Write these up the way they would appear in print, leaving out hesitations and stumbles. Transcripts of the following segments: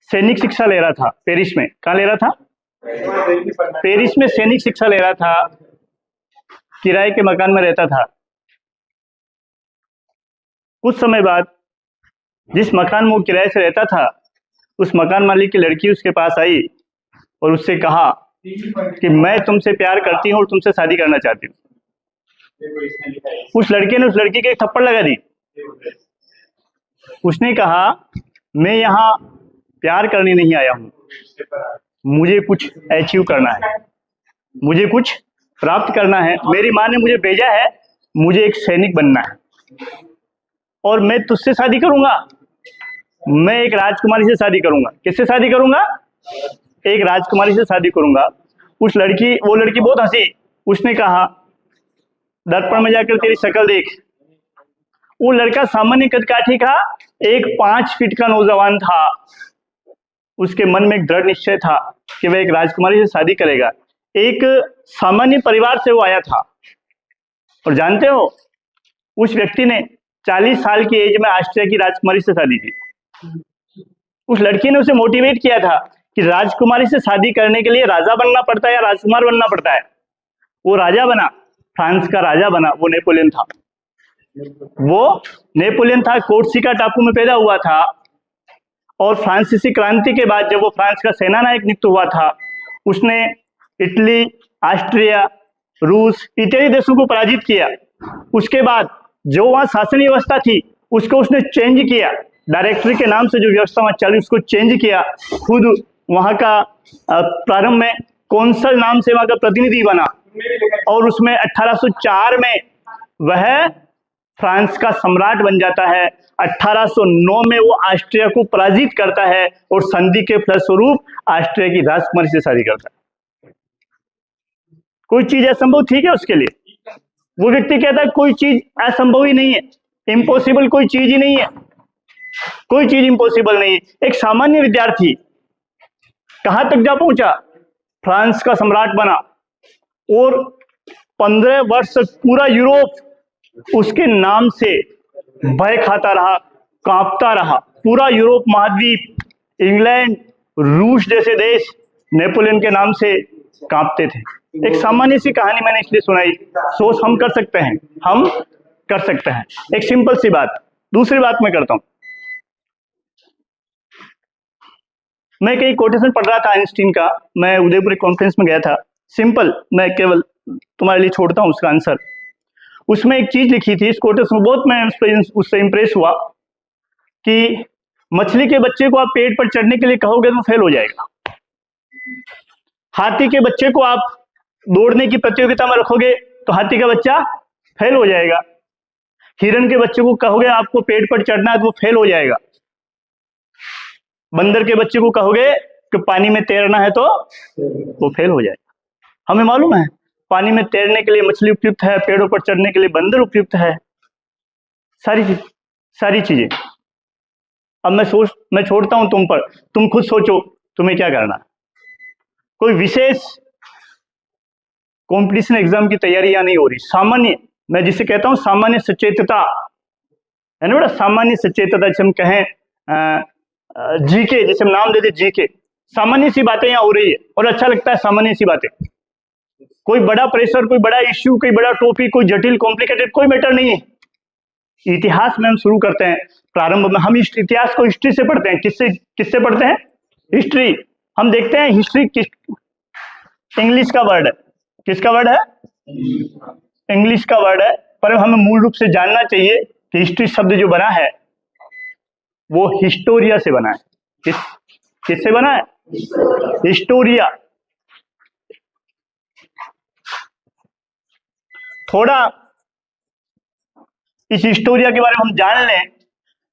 सैनिक शिक्षा ले रहा था पेरिस में। कहाँ ले रहा था? पेरिस में सैनिक शिक्षा ले रहा था, किराए के मकान में रहता था। कुछ समय बाद जिस मकान में वो किराए से रहता था, उस मकान मालिक की लड़की उसके पास आई और उससे कहा कि मैं तुमसे प्यार करती हूँ और तुमसे शादी करना चाहती हूँ। उस लड़के ने उस लड़की के एक थप्पड़ लगा दी। उसने कहा, मैं यहाँ प्यार करने नहीं आया हूँ, मुझे कुछ अचीव करना है, मुझे कुछ प्राप्त करना है। मेरी माँ ने मुझे भेजा है, मुझे एक सैनिक बनना है और मैं तुझसे शादी करूंगा। मैं एक राजकुमारी से शादी करूंगा। किससे शादी करूंगा? एक राजकुमारी से शादी करूंगा। वो लड़की बहुत हंसी। उसने कहा, दर्पण में जाकर तेरी शक्ल देख। वो लड़का सामान्य कदकाठी का एक 5 फीट का नौजवान था। उसके मन में एक दृढ़ निश्चय था कि वह एक राजकुमारी से शादी करेगा। एक सामान्य परिवार से वो आया था। और जानते हो, उस व्यक्ति ने 40 साल की एज में ऑस्ट्रिया की राजकुमारी से शादी की। उस लड़की ने उसे मोटिवेट किया था कि राजकुमारी से शादी करने के लिए राजा बनना पड़ता है या राजकुमार बनना पड़ता है। वो राजा बना, फ्रांस का राजा बना। वो नेपोलियन था। कोर्सिका टापू में पैदा हुआ था और फ्रांसीसी क्रांति के बाद जब वो फ्रांस का सेना नायक नियुक्त हुआ था, उसने इटली, ऑस्ट्रिया, रूस इत्यादि देशों को पराजित किया। उसके बाद जो वहां शासन व्यवस्था थी उसको उसने चेंज किया। डायरेक्टरी के नाम से जो व्यवस्था वहां चली उसको चेंज किया। खुद वहां का प्रारंभ में कौंसल नाम से वहां का प्रतिनिधि बना और उसमें 1804 में वह फ्रांस का सम्राट बन जाता है। 1809 में वो ऑस्ट्रिया को पराजित करता है और संधि के फलस्वरूप ऑस्ट्रिया की राजकुमारी से शादी करता है। कोई चीज असंभव थी क्या उसके लिए? वो व्यक्ति कहता है कोई चीज असंभव ही नहीं है, इम्पॉसिबल कोई चीज ही नहीं है, कोई चीज इम्पॉसिबल नहीं है। एक सामान्य विद्यार्थी कहां तक जा पहुंचा? फ्रांस का सम्राट बना और 15 वर्ष तक पूरा यूरोप उसके नाम से भय खाता रहा, कांपता रहा। पूरा यूरोप महाद्वीप, इंग्लैंड, रूस जैसे देश नेपोलियन के नाम से कांपते थे। एक सामान्य सी कहानी मैंने इसलिए सुनाई, सोच हम कर सकते हैं, हम कर सकते हैं। एक सिंपल सी बात। दूसरी बात मैं करता हूं, मैं कहीं कोटेशन पढ़ रहा था आइंस्टीन का। मैं उदयपुर कॉन्फ्रेंस में गया था। सिंपल, मैं केवल तुम्हारे लिए छोड़ता हूं उसका आंसर। उसमें एक चीज लिखी थी, इस कोटेशन बहुत मैं उससे इंप्रेस हुआ कि मछली के बच्चे को आप पेड़ पर चढ़ने के लिए कहोगे तो फेल हो जाएगा। हाथी के बच्चे को आप दौड़ने की प्रतियोगिता में रखोगे तो हाथी का बच्चा फेल हो जाएगा। हिरण के बच्चे को कहोगे आपको पेड़ पर चढ़ना है तो वो फेल हो जाएगा। बंदर के बच्चे को कहोगे कि पानी में तैरना है तो वो फेल हो जाएगा। हमें मालूम है पानी में तैरने के लिए मछली उपयुक्त है, पेड़ों पर चढ़ने के लिए बंदर उपयुक्त है, सारी चीजें। अब मैं छोड़ता हूं तुम पर, तुम खुद सोचो तुम्हें क्या करना। कोई विशेष कंपटीशन एग्जाम की तैयारी यहाँ नहीं हो रही। सामान्य, मैं जिसे कहता हूं सामान्य सचेतता है ना बेटा, सामान्य सचेतता जिसे हम कहें जीके, जिसे हम नाम देते जीके, सामान्य सी बातें यहाँ हो रही है और अच्छा लगता है सामान्य सी बातें। कोई बड़ा प्रेशर, कोई बड़ा इश्यू, कोई बड़ा टॉपिक, कोई जटिल कॉम्प्लिकेटेड कोई मैटर नहीं है। इतिहास में हम शुरू करते हैं। प्रारंभ में हम इतिहास को हिस्ट्री से पढ़ते हैं। किससे पढ़ते हैं? हिस्ट्री। हम देखते हैं हिस्ट्री इंग्लिश का वर्ड है। किसका वर्ड है? इंग्लिश का वर्ड है। पर हमें मूल रूप से जानना चाहिए कि हिस्ट्री शब्द जो बना है वो हिस्टोरिया से बना है। किससे बना है? हिस्टोरिया। थोड़ा इस हिस्टोरिया के बारे में हम जान लें।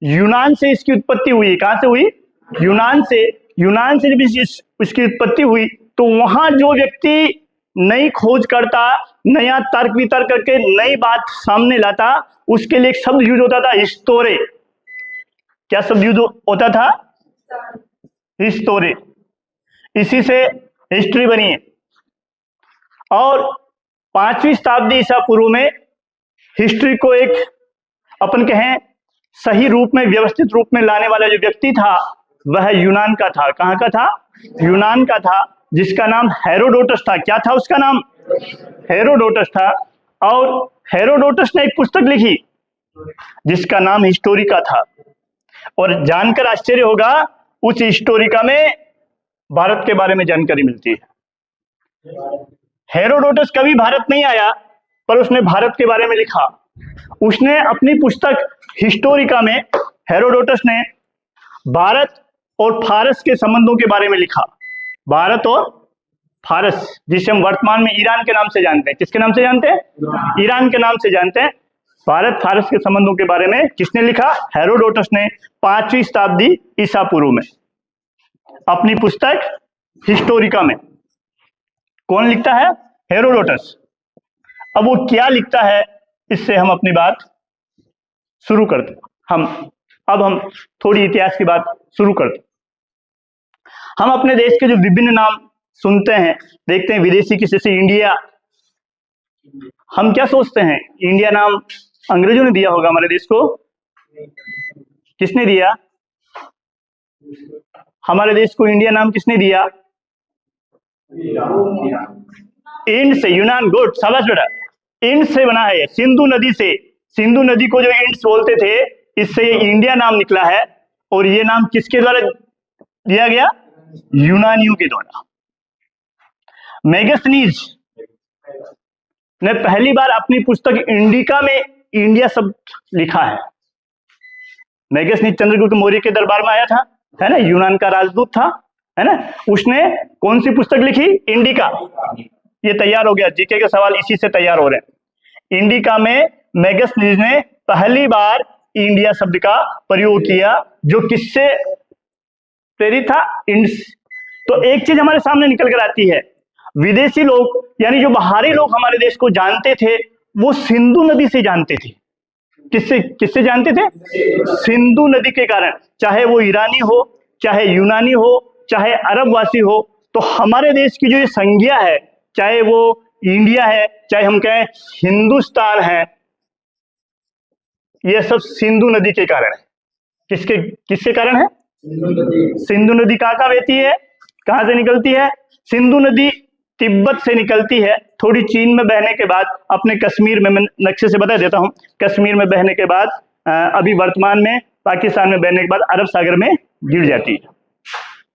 यूनान से इसकी उत्पत्ति हुई। कहां से हुई? यूनान से जब इसकी उत्पत्ति हुई तो वहां जो व्यक्ति नई खोज करता, नया तर्क वितर्क करके नई बात सामने लाता, उसके लिए एक शब्द यूज होता था, हिस्टोरे। क्या शब्द यूज होता था? हिस्टोरे। इसी से हिस्ट्री बनी है। और 5वीं शताब्दी ईसा पूर्व में हिस्ट्री को एक अपन कहें सही रूप में, व्यवस्थित रूप में लाने वाला जो व्यक्ति था वह यूनान का था। कहाँ का था? यूनान का था, जिसका नाम हेरोडोटस था। क्या था उसका नाम? हेरोडोटस था। और हेरोडोटस ने एक पुस्तक लिखी जिसका नाम हिस्टोरिका था। और जानकर आश्चर्य होगा, उस हिस्टोरिका में भारत के बारे में जानकारी मिलती है। हेरोडोटस कभी भारत नहीं आया, पर उसने भारत के बारे में लिखा। उसने अपनी पुस्तक हिस्टोरिका में, हेरोडोटस ने भारत और फारस के संबंधों के बारे में लिखा। भारत और फारस, जिसे हम वर्तमान में ईरान के नाम से जानते हैं। किसके नाम से जानते हैं? ईरान के नाम से जानते हैं। भारत फारस के संबंधों के बारे में किसने लिखा? हेरोडोटस ने 5वीं शताब्दी ईसा पूर्व में अपनी पुस्तक हिस्टोरिका में। कौन लिखता है? हेरोडोटस। अब वो क्या लिखता है, इससे हम अपनी बात शुरू करते हैं। अब हम थोड़ी इतिहास की बात शुरू करते हैं। हम अपने देश के जो विभिन्न नाम सुनते हैं, देखते हैं विदेशी किसी से इंडिया, हम क्या सोचते हैं? इंडिया नाम अंग्रेजों ने दिया होगा हमारे देश को। किसने दिया? हमारे देश को इंडिया नाम किसने दिया? इंड से, यूनान। गुड, शाबाश बेटा। इंड से बना है, सिंधु नदी से। सिंधु नदी को जो इंड्स बोलते थे, इससे ये इंडिया नाम निकला है। और ये नाम किसके द्वारा दिया गया? यूनानियों के द्वारा। मेगास्थनीज ने पहली बार अपनी पुस्तक इंडिका में इंडिया शब्द लिखा है। मेगास्थनीज चंद्रगुप्त मौर्य के दरबार में आया था, है ना, यूनान का राजदूत था, है ना। उसने कौन सी पुस्तक लिखी? इंडिका। ये तैयार हो गया, जीके के सवाल इसी से तैयार हो रहे हैं। इंडिका में मेगास्थनीज ने पहली बार इंडिया शब्द का प्रयोग किया, जो किससे प्रेरित था? इंड्स। तो एक चीज हमारे सामने निकल कर आती है, विदेशी लोग यानी जो बाहरी लोग हमारे देश को जानते थे, वो सिंधु नदी से जानते थे। किससे जानते थे? सिंधु नदी के कारण। चाहे वो ईरानी हो, चाहे यूनानी हो, चाहे अरबवासी हो, तो हमारे देश की जो ये संज्ञा है, चाहे वो इंडिया है, चाहे हम कहें हिंदुस्तान है, ये सब सिंधु नदी के कारण है। किसके कारण है? सिंधु नदी कहाँ बहती है? कहाँ से निकलती है? सिंधु नदी तिब्बत से निकलती है, थोड़ी चीन में बहने के बाद अपने कश्मीर में, मैं नक्शे से बता देता हूँ, कश्मीर में बहने के बाद अभी वर्तमान में पाकिस्तान में बहने के बाद अरब सागर में गिर जाती है।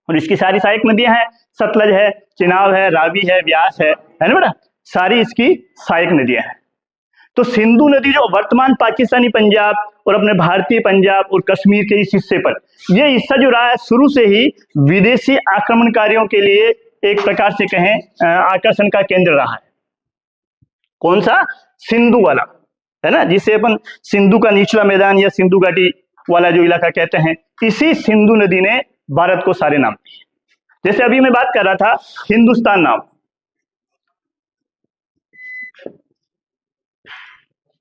और इसकी सारी सहायक नदियां हैं, सतलज है, चिनाब है, रावी है, व्यास है ना बेटा, सारी इसकी सहायक नदियां हैं। तो सिंधु नदी जो वर्तमान पाकिस्तानी पंजाब और अपने भारतीय पंजाब और कश्मीर के इस हिस्से पर, ये हिस्सा जो रहा है शुरू से ही विदेशी आक्रमणकारियों के लिए एक प्रकार से कहें आकर्षण का केंद्र रहा है। कौन सा? सिंधु वाला, है ना, जिसे अपन सिंधु का निचला मैदान या सिंधु घाटी वाला जो इलाका कहते हैं। इसी सिंधु नदी ने भारत को सारे नाम दिए। जैसे अभी मैं बात कर रहा था हिंदुस्तान नाम,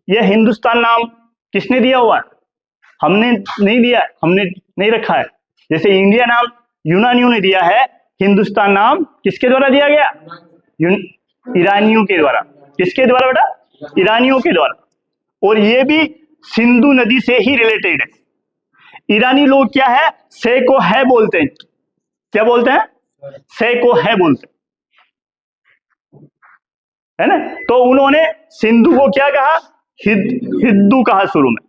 यह हिंदुस्तान नाम किसने दिया हुआ है? हमने नहीं दिया, हमने नहीं रखा है। जैसे इंडिया नाम यूनानियों ने दिया है, हिंदुस्तान नाम किसके द्वारा दिया गया? ईरानियों के द्वारा। किसके द्वारा बेटा? ईरानियों के द्वारा। और ये भी सिंधु नदी से ही रिलेटेड है। ईरानी लोग क्या है? से को है बोलते हैं। क्या बोलते हैं? से को है बोलते है ना। तो उन्होंने सिंधु को क्या कहा? हिंदू कहा शुरू में,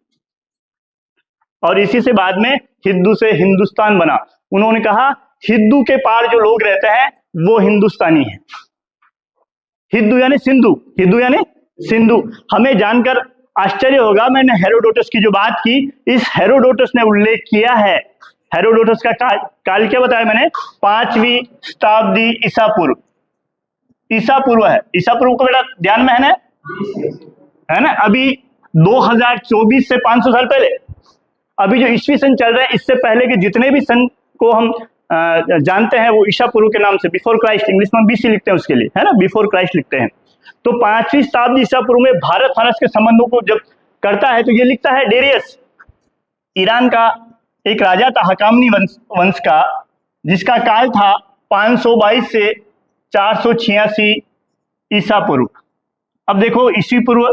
और इसी से बाद में हिंदू से हिंदुस्तान बना। उन्होंने कहा हिंदू के पार जो लोग रहते हैं वो हिंदुस्तानी है। हिंदू यानी सिंधु, हिंदू यानी सिंधु। हमें जानकर आश्चर्य होगा, मैंने हेरोडोटस की जो बात की, इस हेरोडोटस ने उल्लेख किया है। हेरोडोटस का काल क्या बताया मैंने? 5वीं शताब्दी ईसा पूर्व। ईसा पूर्व है, ईसा पूर्व को बेटा ध्यान में है ना। अभी 2024 से 500 साल पहले, अभी जो ईस्वी सन चल रहा है, इससे पहले के जितने भी सन को हम जानते हैं वो ईसा पूर्व के नाम से, बिफोर क्राइस्ट, इंग्लिश में बीसी लिखते हैं उसके लिए, है ना, बिफोर क्राइस्ट लिखते हैं। तो 5वीं शताब्दी ईसा पूर्व में भारत फारस के संबंधों को जब करता है तो ये लिखता है डेरियस, ईरान का एक राजा था हकामनी वंश का, जिसका काल था 522 से 486 ईसा पूर्व। अब देखो ईस्वी पूर्व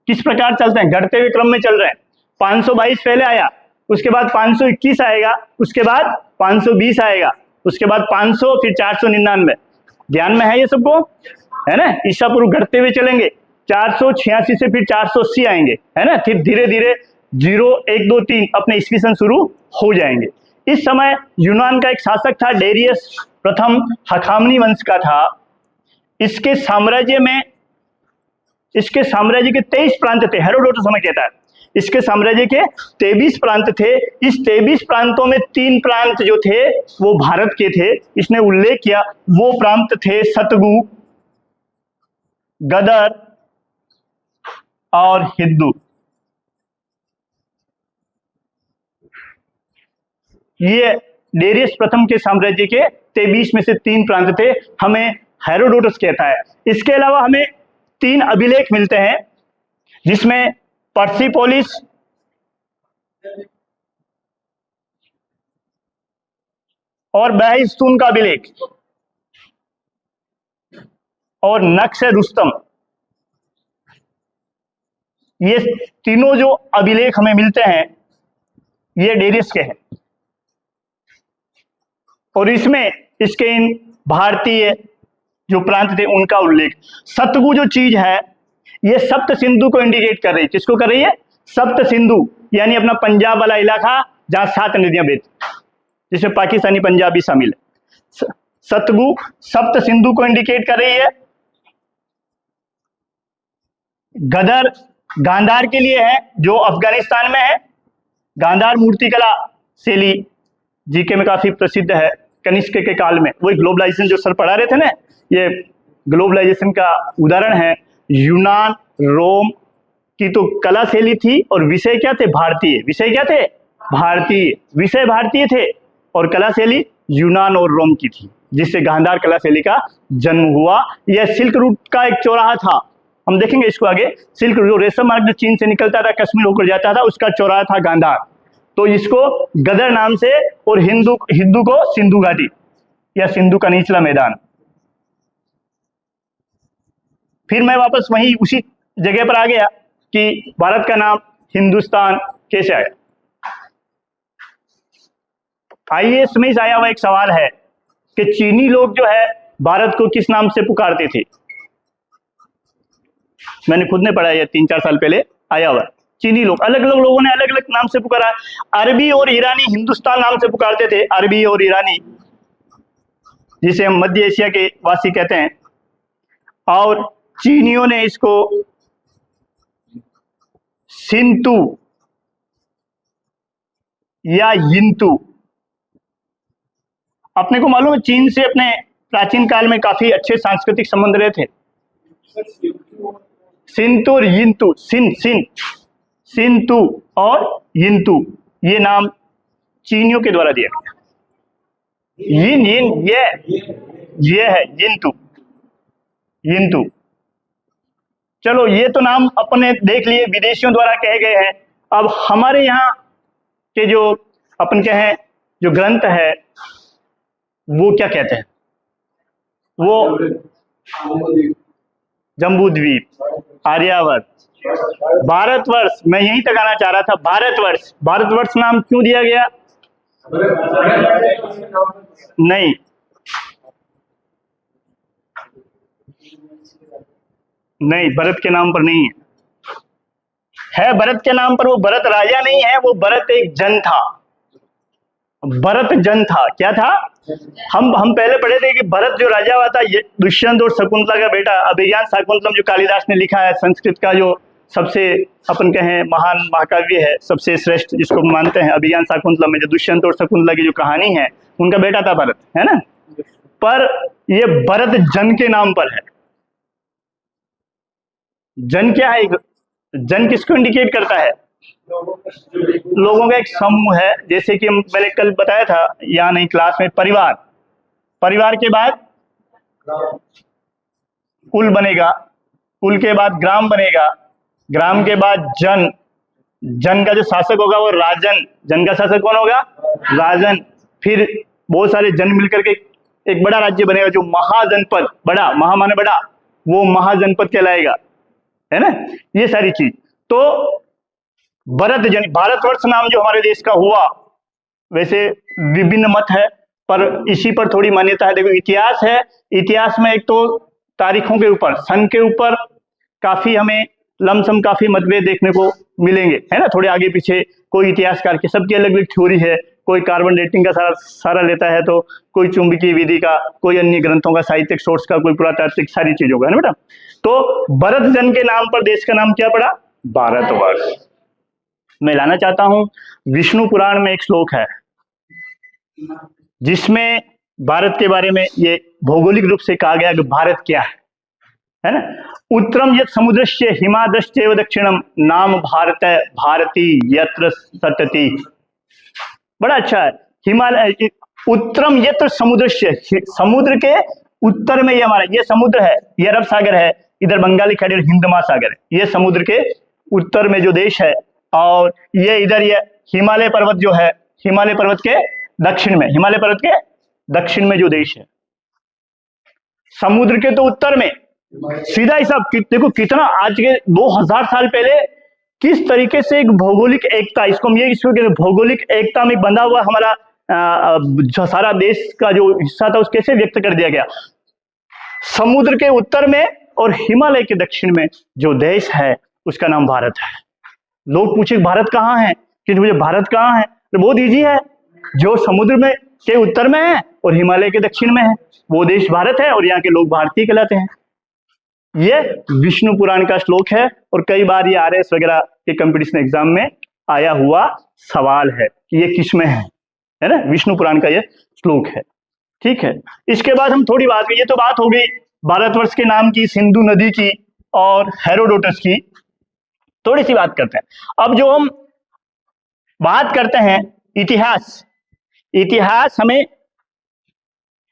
किस प्रकार चलते हैं, घटते हुए क्रम में चल रहे हैं। 522 पहले आया, उसके बाद 521 आएगा, उसके बाद 520 आएगा, उसके बाद 500, फिर 499। ध्यान में है ये सबको, है ना। ईसा पूर्व घटते हुए चलेंगे, 486 से फिर 480 आएंगे, है ना। फिर धीरे धीरे 0, 1, 2, 3 अपने ईस्वी सन शुरू हो जाएंगे। इस समय यूनान का एक शासक था डेरियस प्रथम, हखामनी वंश का था। इसके साम्राज्य के 23 प्रांत थे। हेरोडोटस हमें कहता है इसके साम्राज्य के 23 प्रांत थे। इस 23 प्रांतों में 3 प्रांत जो थे वो भारत के थे। इसने उल्लेख किया, वो प्रांत थे सतगु, गदर और हिंदू। ये डेरियस प्रथम के साम्राज्य के 23 में से 3 प्रांत थे, हमें हेरोडोटस कहता है। इसके अलावा हमें 3 अभिलेख मिलते हैं, जिसमें पर्सिपोलिस, और बहस्तून का अभिलेख और नक्श रुस्तम, ये तीनों जो अभिलेख हमें मिलते हैं ये डेरियस के हैं। और इसमें इसके इन भारतीय जो प्रांत थे उनका उल्लेख। सतगु जो चीज है ये सप्त सिंधु को इंडिकेट कर रही है। किसको कर रही है? सप्त सिंधु, यानी अपना पंजाब वाला इलाका जहां 7 नदियां बहती, जिसमें पाकिस्तानी पंजाब भी शामिल है। सतगु सप्त सिंधु को इंडिकेट कर रही है। गदर गांधार के लिए है, जो अफगानिस्तान में है। गांधार मूर्तिकला शैली जीके में काफी प्रसिद्ध है। कनिष्क के काल में वो ग्लोबलाइजेशन जो सर पढ़ा रहे थे ना, ये ग्लोबलाइजेशन का उदाहरण है। यूनान रोम की तो कला शैली थी और विषय क्या थे? भारतीय। विषय क्या थे? भारतीय। विषय भारतीय थे और कला शैली यूनान और रोम की थी, जिससे गांधार कला शैली का जन्म हुआ। यह सिल्क रूट का एक चौराहा था। हम देखेंगे इसको आगे। सिल्क जो रेशम मार्ग जो चीन से निकलता था, कश्मीर होकर जाता था, उसका चौराहा था गांधार। तो इसको गदर नाम से, और हिंदू को सिंधु घाटी या सिंधु का निचला मैदान। फिर मैं वापस वहीं उसी जगह पर आ गया कि भारत का नाम हिंदुस्तान कैसे आया। आईएएस में आया हुआ एक सवाल है कि चीनी लोग जो है भारत को किस नाम से पुकारते थे। मैंने खुद ने पढ़ा है, 3-4 साल पहले आया हुआ। चीनी लोग, अलग अलग लोगों ने अलग अलग नाम से पुकारा। अरबी और ईरानी हिंदुस्तान नाम से पुकारते थे, अरबी और ईरानी, जिसे हम मध्य एशिया के वासी कहते हैं। और चीनियों ने इसको सिंतु या यिंतु। अपने को मालूम है चीन से अपने प्राचीन काल में काफी अच्छे सांस्कृतिक संबंध रहे थे। सिंतु और यिंतु, सिंतु और यिंतु, ये नाम चीनियों के द्वारा दिया गया। ये है यिंतु। चलो, ये तो नाम अपने देख लिए, विदेशियों द्वारा कहे गए हैं। अब हमारे यहाँ के जो अपन कहें जो ग्रंथ है वो क्या कहते हैं? वो जम्बूद्वीप, आर्यावर्त, भारतवर्ष। मैं यहीं तक आना चाह रहा था। भारतवर्ष नाम क्यों दिया गया? नहीं, भरत के नाम पर नहीं है भरत के नाम पर। वो भरत राजा नहीं है, वो भरत एक जन था। भरत जन था। क्या था? हम पहले पढ़े थे कि भरत जो राजा हुआ था, ये दुष्यंत और शकुंतला का बेटा। अभिज्ञान शाकुंतलम जो कालिदास ने लिखा है, संस्कृत का जो सबसे अपन कहें महान महाकाव्य है, सबसे श्रेष्ठ जिसको मानते हैं, अभिज्ञान शाकुंतलम में जो दुष्यंत और शकुंतला की जो कहानी है, उनका बेटा था भरत, है ना। पर ये भरत जन के नाम पर है। जन क्या है? जन किसको इंडिकेट करता है? लोगों का एक समूह है। जैसे कि मैंने कल बताया था, यहाँ नहीं क्लास में, परिवार के बाद कुल बनेगा, कुल के बाद ग्राम बनेगा, ग्राम के बाद जन का जो शासक होगा वो राजन। जन का शासक कौन होगा? राजन। फिर बहुत सारे जन मिलकर के एक बड़ा राज्य बनेगा जो महाजनपद, बड़ा, महा माने बड़ा, वो महाजनपद कहलाएगा, है ना। ये सारी चीज। तो भारतवर्ष नाम जो हमारे देश का हुआ, वैसे विभिन्न मत है पर इसी पर थोड़ी मान्यता है। देखो इतिहास है, इतिहास में एक तो तारीखों के ऊपर, सन के ऊपर काफी हमें लमसम काफी मतभेद देखने को मिलेंगे, है ना, थोड़े आगे पीछे। कोई इतिहासकार की सबकी अलग अलग थ्योरी है, कोई कार्बन डेटिंग का सारा लेता है, तो कोई चुंबकीय विधि का, कोई अन्य ग्रंथों का, साहित्यिक सोर्स का, कोई पुरातात्विक, सारी चीजों का, है ना बेटा। तो भरत जन के नाम पर देश का नाम क्या पड़ा? भारतवर्ष। मैं लाना चाहता हूं, विष्णु पुराण में एक श्लोक है जिसमें भारत के बारे में ये भौगोलिक रूप से कहा गया कि भारत क्या है ना। उत्तरम यत् समुद्रस्य हिमादश्चैव दक्षिणम नाम भारत भारती यत्र सतति। बड़ा अच्छा है। हिमालय उत्तरम यत्र समुद्रस्य, समुद्र के उत्तर में ये हमारा ये समुद्र है, ये अरब सागर है, इधर बंगाली खाड़ी और हिंद महासागर है, ये समुद्र के उत्तर में जो देश है। और ये इधर ये हिमालय पर्वत जो है, हिमालय पर्वत के दक्षिण में, हिमालय पर्वत के दक्षिण में जो देश है, समुद्र के तो उत्तर में सीधा हिसाब। देखो कितना आज के 2000 साल पहले किस तरीके से एक भौगोलिक एकता, इसको हम ये इसको भौगोलिक एकता में बंधा हुआ हमारा जो सारा देश का जो हिस्सा था, उस कैसे व्यक्त कर दिया गया। समुद्र के उत्तर में और हिमालय के दक्षिण में जो देश है उसका नाम भारत है। लोग पूछे भारत कहाँ है, कि मुझे भारत कहाँ है, तो बहुत इजी है, जो समुद्र में के उत्तर में है और हिमालय के दक्षिण में है वो देश भारत है, और यहाँ के लोग भारतीय कहलाते हैं। ये विष्णु पुराण का श्लोक है और कई बार ये आरएस वगैरह के कंपटीशन एग्जाम में आया हुआ सवाल है कि ये किस में है ना, विष्णु पुराण का ये श्लोक है। ठीक है, इसके बाद हम थोड़ी बात, ये तो बात हो गई भारतवर्ष के नाम की, सिंधु नदी की और हेरोडोटस की। थोड़ी सी बात करते हैं अब, जो हम बात करते हैं इतिहास। इतिहास हमें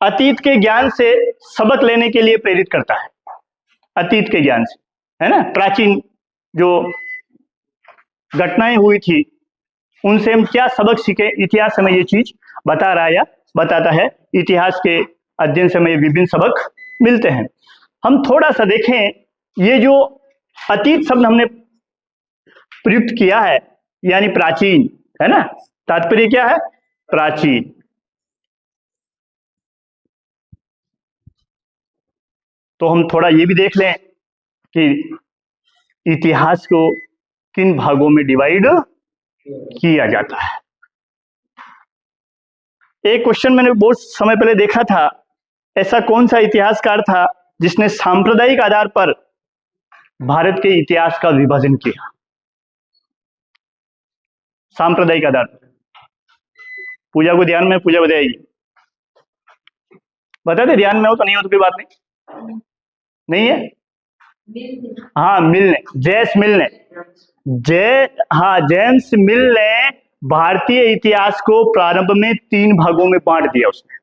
अतीत के ज्ञान से सबक लेने के लिए प्रेरित करता है, अतीत के ज्ञान से, है ना। प्राचीन जो घटनाएं हुई थी उनसे हम क्या सबक सीखे, इतिहास हमें ये चीज बता रहा है या बताता है। इतिहास के अध्ययन से हमें विभिन्न सबक मिलते हैं। हम थोड़ा सा देखें, ये जो अतीत शब्द हमने प्रयुक्त किया है यानी प्राचीन, है ना, तात्पर्य क्या है? प्राचीन। तो हम थोड़ा ये भी देख लें कि इतिहास को किन भागों में डिवाइड किया जाता है। एक क्वेश्चन मैंने बहुत समय पहले देखा था, ऐसा कौन सा इतिहासकार था जिसने सांप्रदायिक आधार पर भारत के इतिहास का विभाजन किया? सांप्रदायिक आधार पर। पूजा को ध्यान में, पूजा बताएगी, बता दे, ध्यान में हो तो नहीं हो तो कोई बात नहीं, नहीं है। हाँ, मिल ने, जेम्स मिल ने, जेम्स मिल ने भारतीय इतिहास को प्रारंभ में 3 भागों में बांट दिया उसने,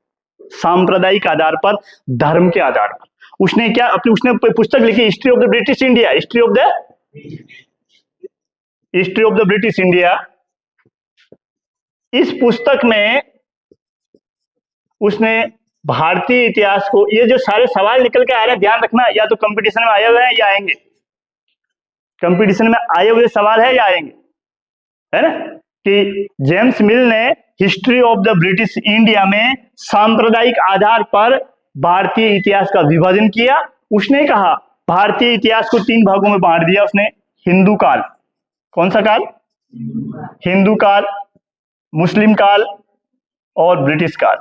सांप्रदायिक आधार पर, धर्म के आधार पर। उसने क्या अपनी उसने पुस्तक लिखी, history of the British India, history of the British India. इस पुस्तक में उसने भारतीय इतिहास को, ये जो सारे सवाल निकल के आ रहे हैं, ध्यान रखना, या तो कंपटीशन में आए हुए हैं या आएंगे, कंपटीशन में आए हुए सवाल है या आएंगे, है ना, कि जेम्स मिल ने history of the British India में सांप्रदायिक आधार पर भारतीय इतिहास का विभाजन किया। उसने कहा भारतीय इतिहास को 3 भागों में बांट दिया उसने, हिंदू काल, कौन सा काल? हिंदू काल, मुस्लिम काल और ब्रिटिश काल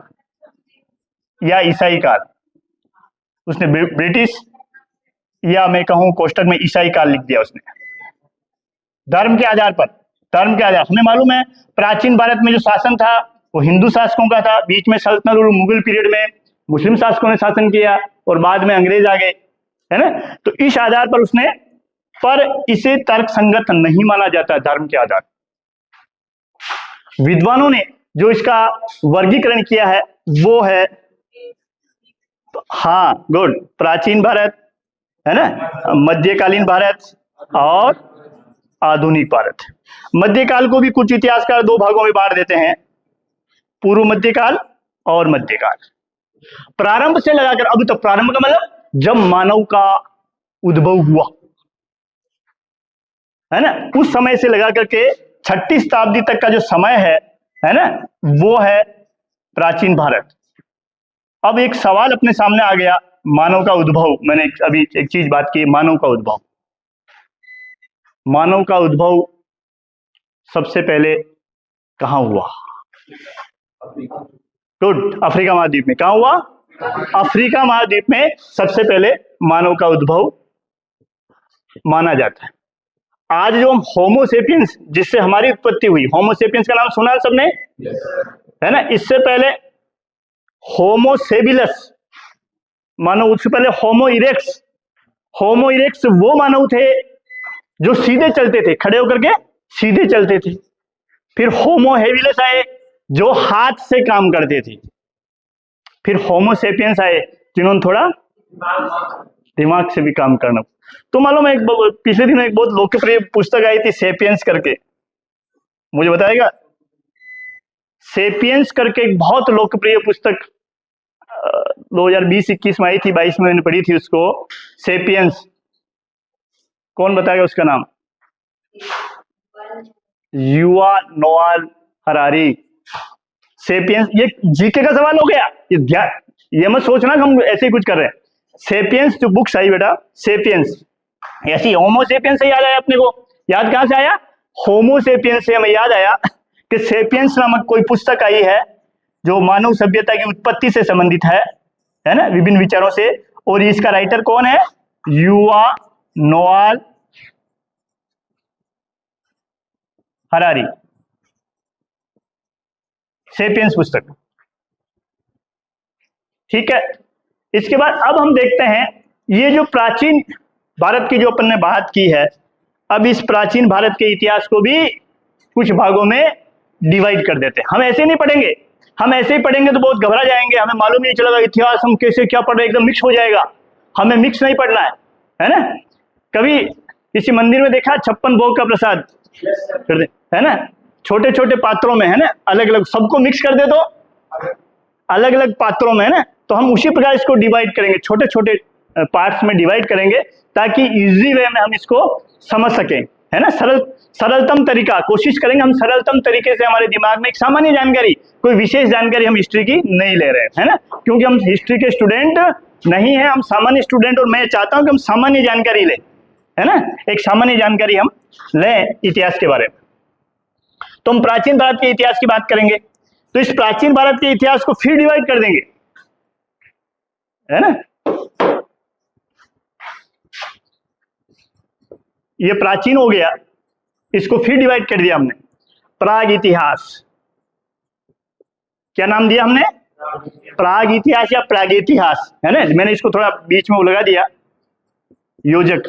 या ईसाई काल। उसने ब्रिटिश या मैं कहूं कोष्टक में ईसाई काल लिख दिया उसने, धर्म के आधार पर। धर्म के आधार, हमें मालूम है प्राचीन भारत में जो शासन था वो हिंदू शासकों का था, बीच में सल्तनत और मुगल पीरियड में मुस्लिम शासकों ने शासन किया और बाद में अंग्रेज आ गए, है ना। तो इस आधार पर उसने, पर इसे तर्क संगत नहीं माना जाता धर्म के आधार। विद्वानों ने जो इसका वर्गीकरण किया है वो है, हाँ गुड, प्राचीन भारत, है ना, मध्यकालीन भारत और आधुनिक भारत। मध्यकाल को भी कुछ इतिहासकार 2 भागों में बांट देते हैं, पूर्व मध्यकाल और मध्यकाल। प्रारंभ से लगाकर अभी तक, प्रारंभ का मतलब जब मानव का उद्भव हुआ, है ना, उस समय से लगा करके 6ठी शताब्दी तक का जो समय है ना, वो है प्राचीन भारत। अब एक सवाल अपने सामने आ गया, मानव का उद्भव। मैंने अभी एक चीज बात की, मानव का उद्भव। मानव का उद्भव सबसे पहले कहाँ हुआ? गुड, अफ्रीका महाद्वीप में। कहाँ हुआ? अफ्रीका महाद्वीप में सबसे पहले मानव का उद्भव माना जाता है। आज जो हम होमोसेपियंस, जिससे हमारी उत्पत्ति हुई, होमोसेपियंस का नाम सुना है सबने? है ना। इससे पहले होमोसेबिलस मानव, उससे पहले होमो इरेक्स। होमो इरेक्स वो मानव थे जो सीधे चलते थे, खड़े होकर के सीधे चलते थे। फिर होमो हेबिलस आए जो हाथ से काम करते थे। फिर होमोसेपियंस आए जिन्होंने थोड़ा दिमाग से भी काम करना। तो मालूम है, पिछले दिनों एक बहुत लोकप्रिय पुस्तक आई थी, सेपियंस करके। मुझे बताएगा? सेपियंस करके एक बहुत लोकप्रिय पुस्तक 2020-21 में आई थी, 22 में मैंने पढ़ी थी उसको। सेपियंस, कौन बताएगा उसका नाम? युवा नोआल हरारी। सेपियंस, ये जीके का सवाल हो गया, ये मत सोचना कि हम ऐसे ही कुछ कर रहे हैं। सेपियंस जो बुक्स आई बेटा, सेपियंस, ऐसी होमोसेपियंस से याद आया अपने को। याद कहां से आया? होमोसेपियंस से हमें याद आया कि सेपियंस नामक कोई पुस्तक आई है जो मानव सभ्यता की उत्पत्ति से संबंधित है ना, विभिन्न विचारों से। और इसका राइटर कौन है? युवा नोआल हरारी। सेपियंस पुस्तक, ठीक है। इसके बाद अब हम देखते हैं ये जो प्राचीन भारत की जो अपन ने बात की है, अब इस प्राचीन भारत के इतिहास को भी कुछ भागों में डिवाइड कर देते हैं। हम ऐसे नहीं पढ़ेंगे, हम ऐसे ही पढ़ेंगे तो बहुत घबरा जाएंगे, हमें मालूम नहीं चलेगा इतिहास हम कैसे क्या पढ़ रहे, एकदम मिक्स हो जाएगा। हमें मिक्स नहीं पढ़ना है ना। कभी किसी मंदिर में देखा 56 भोग का प्रसाद कर दे, है ना, छोटे छोटे पात्रों में, है ना, अलग अलग, सबको मिक्स कर दे तो अलग अलग पात्रों में, है ना। तो हम उसी प्रकार इसको डिवाइड करेंगे, छोटे छोटे पार्ट्स में डिवाइड करेंगे ताकि इजी वे में हम इसको समझ सकें, है ना। सरलतम तरीका कोशिश करेंगे हम, सरलतम तरीके से हमारे दिमाग में एक सामान्य जानकारी, कोई विशेष जानकारी हम हिस्ट्री की नहीं ले रहे हैं, है ना, क्योंकि हम हिस्ट्री के स्टूडेंट नहीं है, हम सामान्य स्टूडेंट। और मैं चाहता हूं कि हम सामान्य जानकारी लें, है ना, एक सामान्य जानकारी हम लें इतिहास के बारे में। तो हम प्राचीन भारत के इतिहास की बात करेंगे, तो इस प्राचीन भारत के इतिहास को फिर डिवाइड कर देंगे, है ना। ये प्राचीन हो गया, इसको फिर डिवाइड कर दिया हमने। प्राग इतिहास, क्या नाम दिया हमने? प्राग इतिहास या प्रागैतिहास, है ना। मैंने इसको थोड़ा बीच में लगा दिया योजक।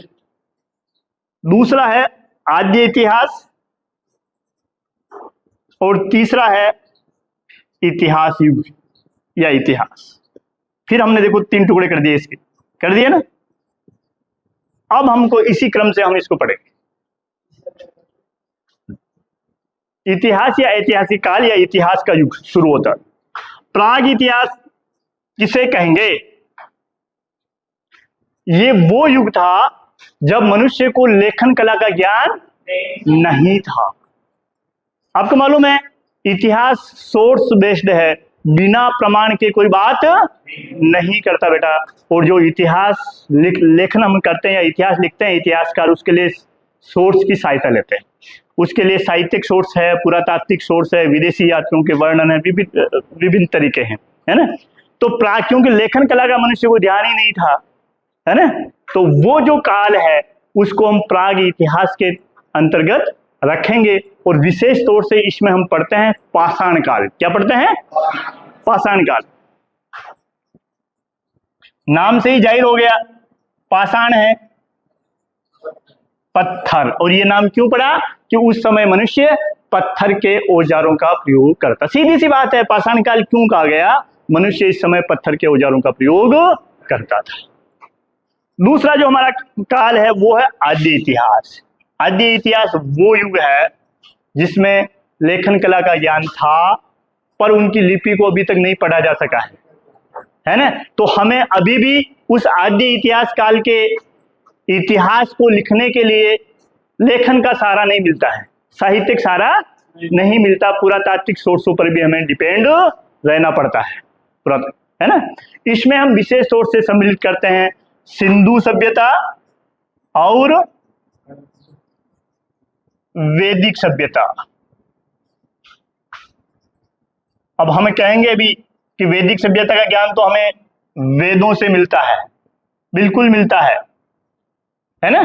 दूसरा है आद्य इतिहास और तीसरा है इतिहास युग या इतिहास। फिर हमने देखो 3 टुकड़े कर दिए, इसके कर दिए ना। अब हमको इसी क्रम से हम इसको पढ़ेंगे। इतिहास या ऐतिहासिक काल या इतिहास का युग शुरू होता है। प्राग इतिहास किसे कहेंगे? ये वो युग था जब मनुष्य को लेखन कला का ज्ञान नहीं था। आपको मालूम है इतिहास सोर्स बेस्ड है, बिना प्रमाण के कोई बात नहीं करता बेटा। और जो इतिहास लेखन हम करते हैं या इतिहास लिखते हैं इतिहासकार, उसके लिए सोर्स की सहायता लेते हैं। उसके लिए साहित्यिक सोर्स है, पुरातात्विक सोर्स है, विदेशी यात्रियों के वर्णन है, विभिन्न तरीके हैं, है ना। तो क्योंकि लेखन कला का मनुष्य को ध्यान ही नहीं था, है ना, तो वो जो काल है उसको हम प्राग इतिहास के अंतर्गत रखेंगे। और विशेष तौर से इसमें हम पढ़ते हैं पाषाण काल। क्या पढ़ते हैं? पाषाण काल। नाम से ही जाहिर हो गया, पाषाण है पत्थर। और ये नाम क्यों पड़ा? कि उस समय मनुष्य पत्थर के औजारों का प्रयोग करता। सीधी सी बात है, पाषाण काल क्यों कहा गया? मनुष्य इस समय पत्थर के औजारों का प्रयोग करता था। दूसरा जो हमारा काल है वो है आद्य इतिहास। आद्य इतिहास वो युग है जिसमें लेखन कला का ज्ञान था, पर उनकी लिपि को अभी तक नहीं पढ़ा जा सका है ना। तो हमें अभी भी उस आद्य इतिहास काल के इतिहास को लिखने के लिए लेखन का सहारा नहीं मिलता है, साहित्यिक सहारा नहीं मिलता, पुरातात्विक सोर्सों पर भी हमें डिपेंड रहना पड़ता है, है ना। इसमें हम विशेष तौर से सम्मिलित करते हैं सिंधु सभ्यता और वैदिक सभ्यता। अब हम कहेंगे अभी कि वैदिक सभ्यता का ज्ञान तो हमें वेदों से मिलता है, बिल्कुल मिलता है ना।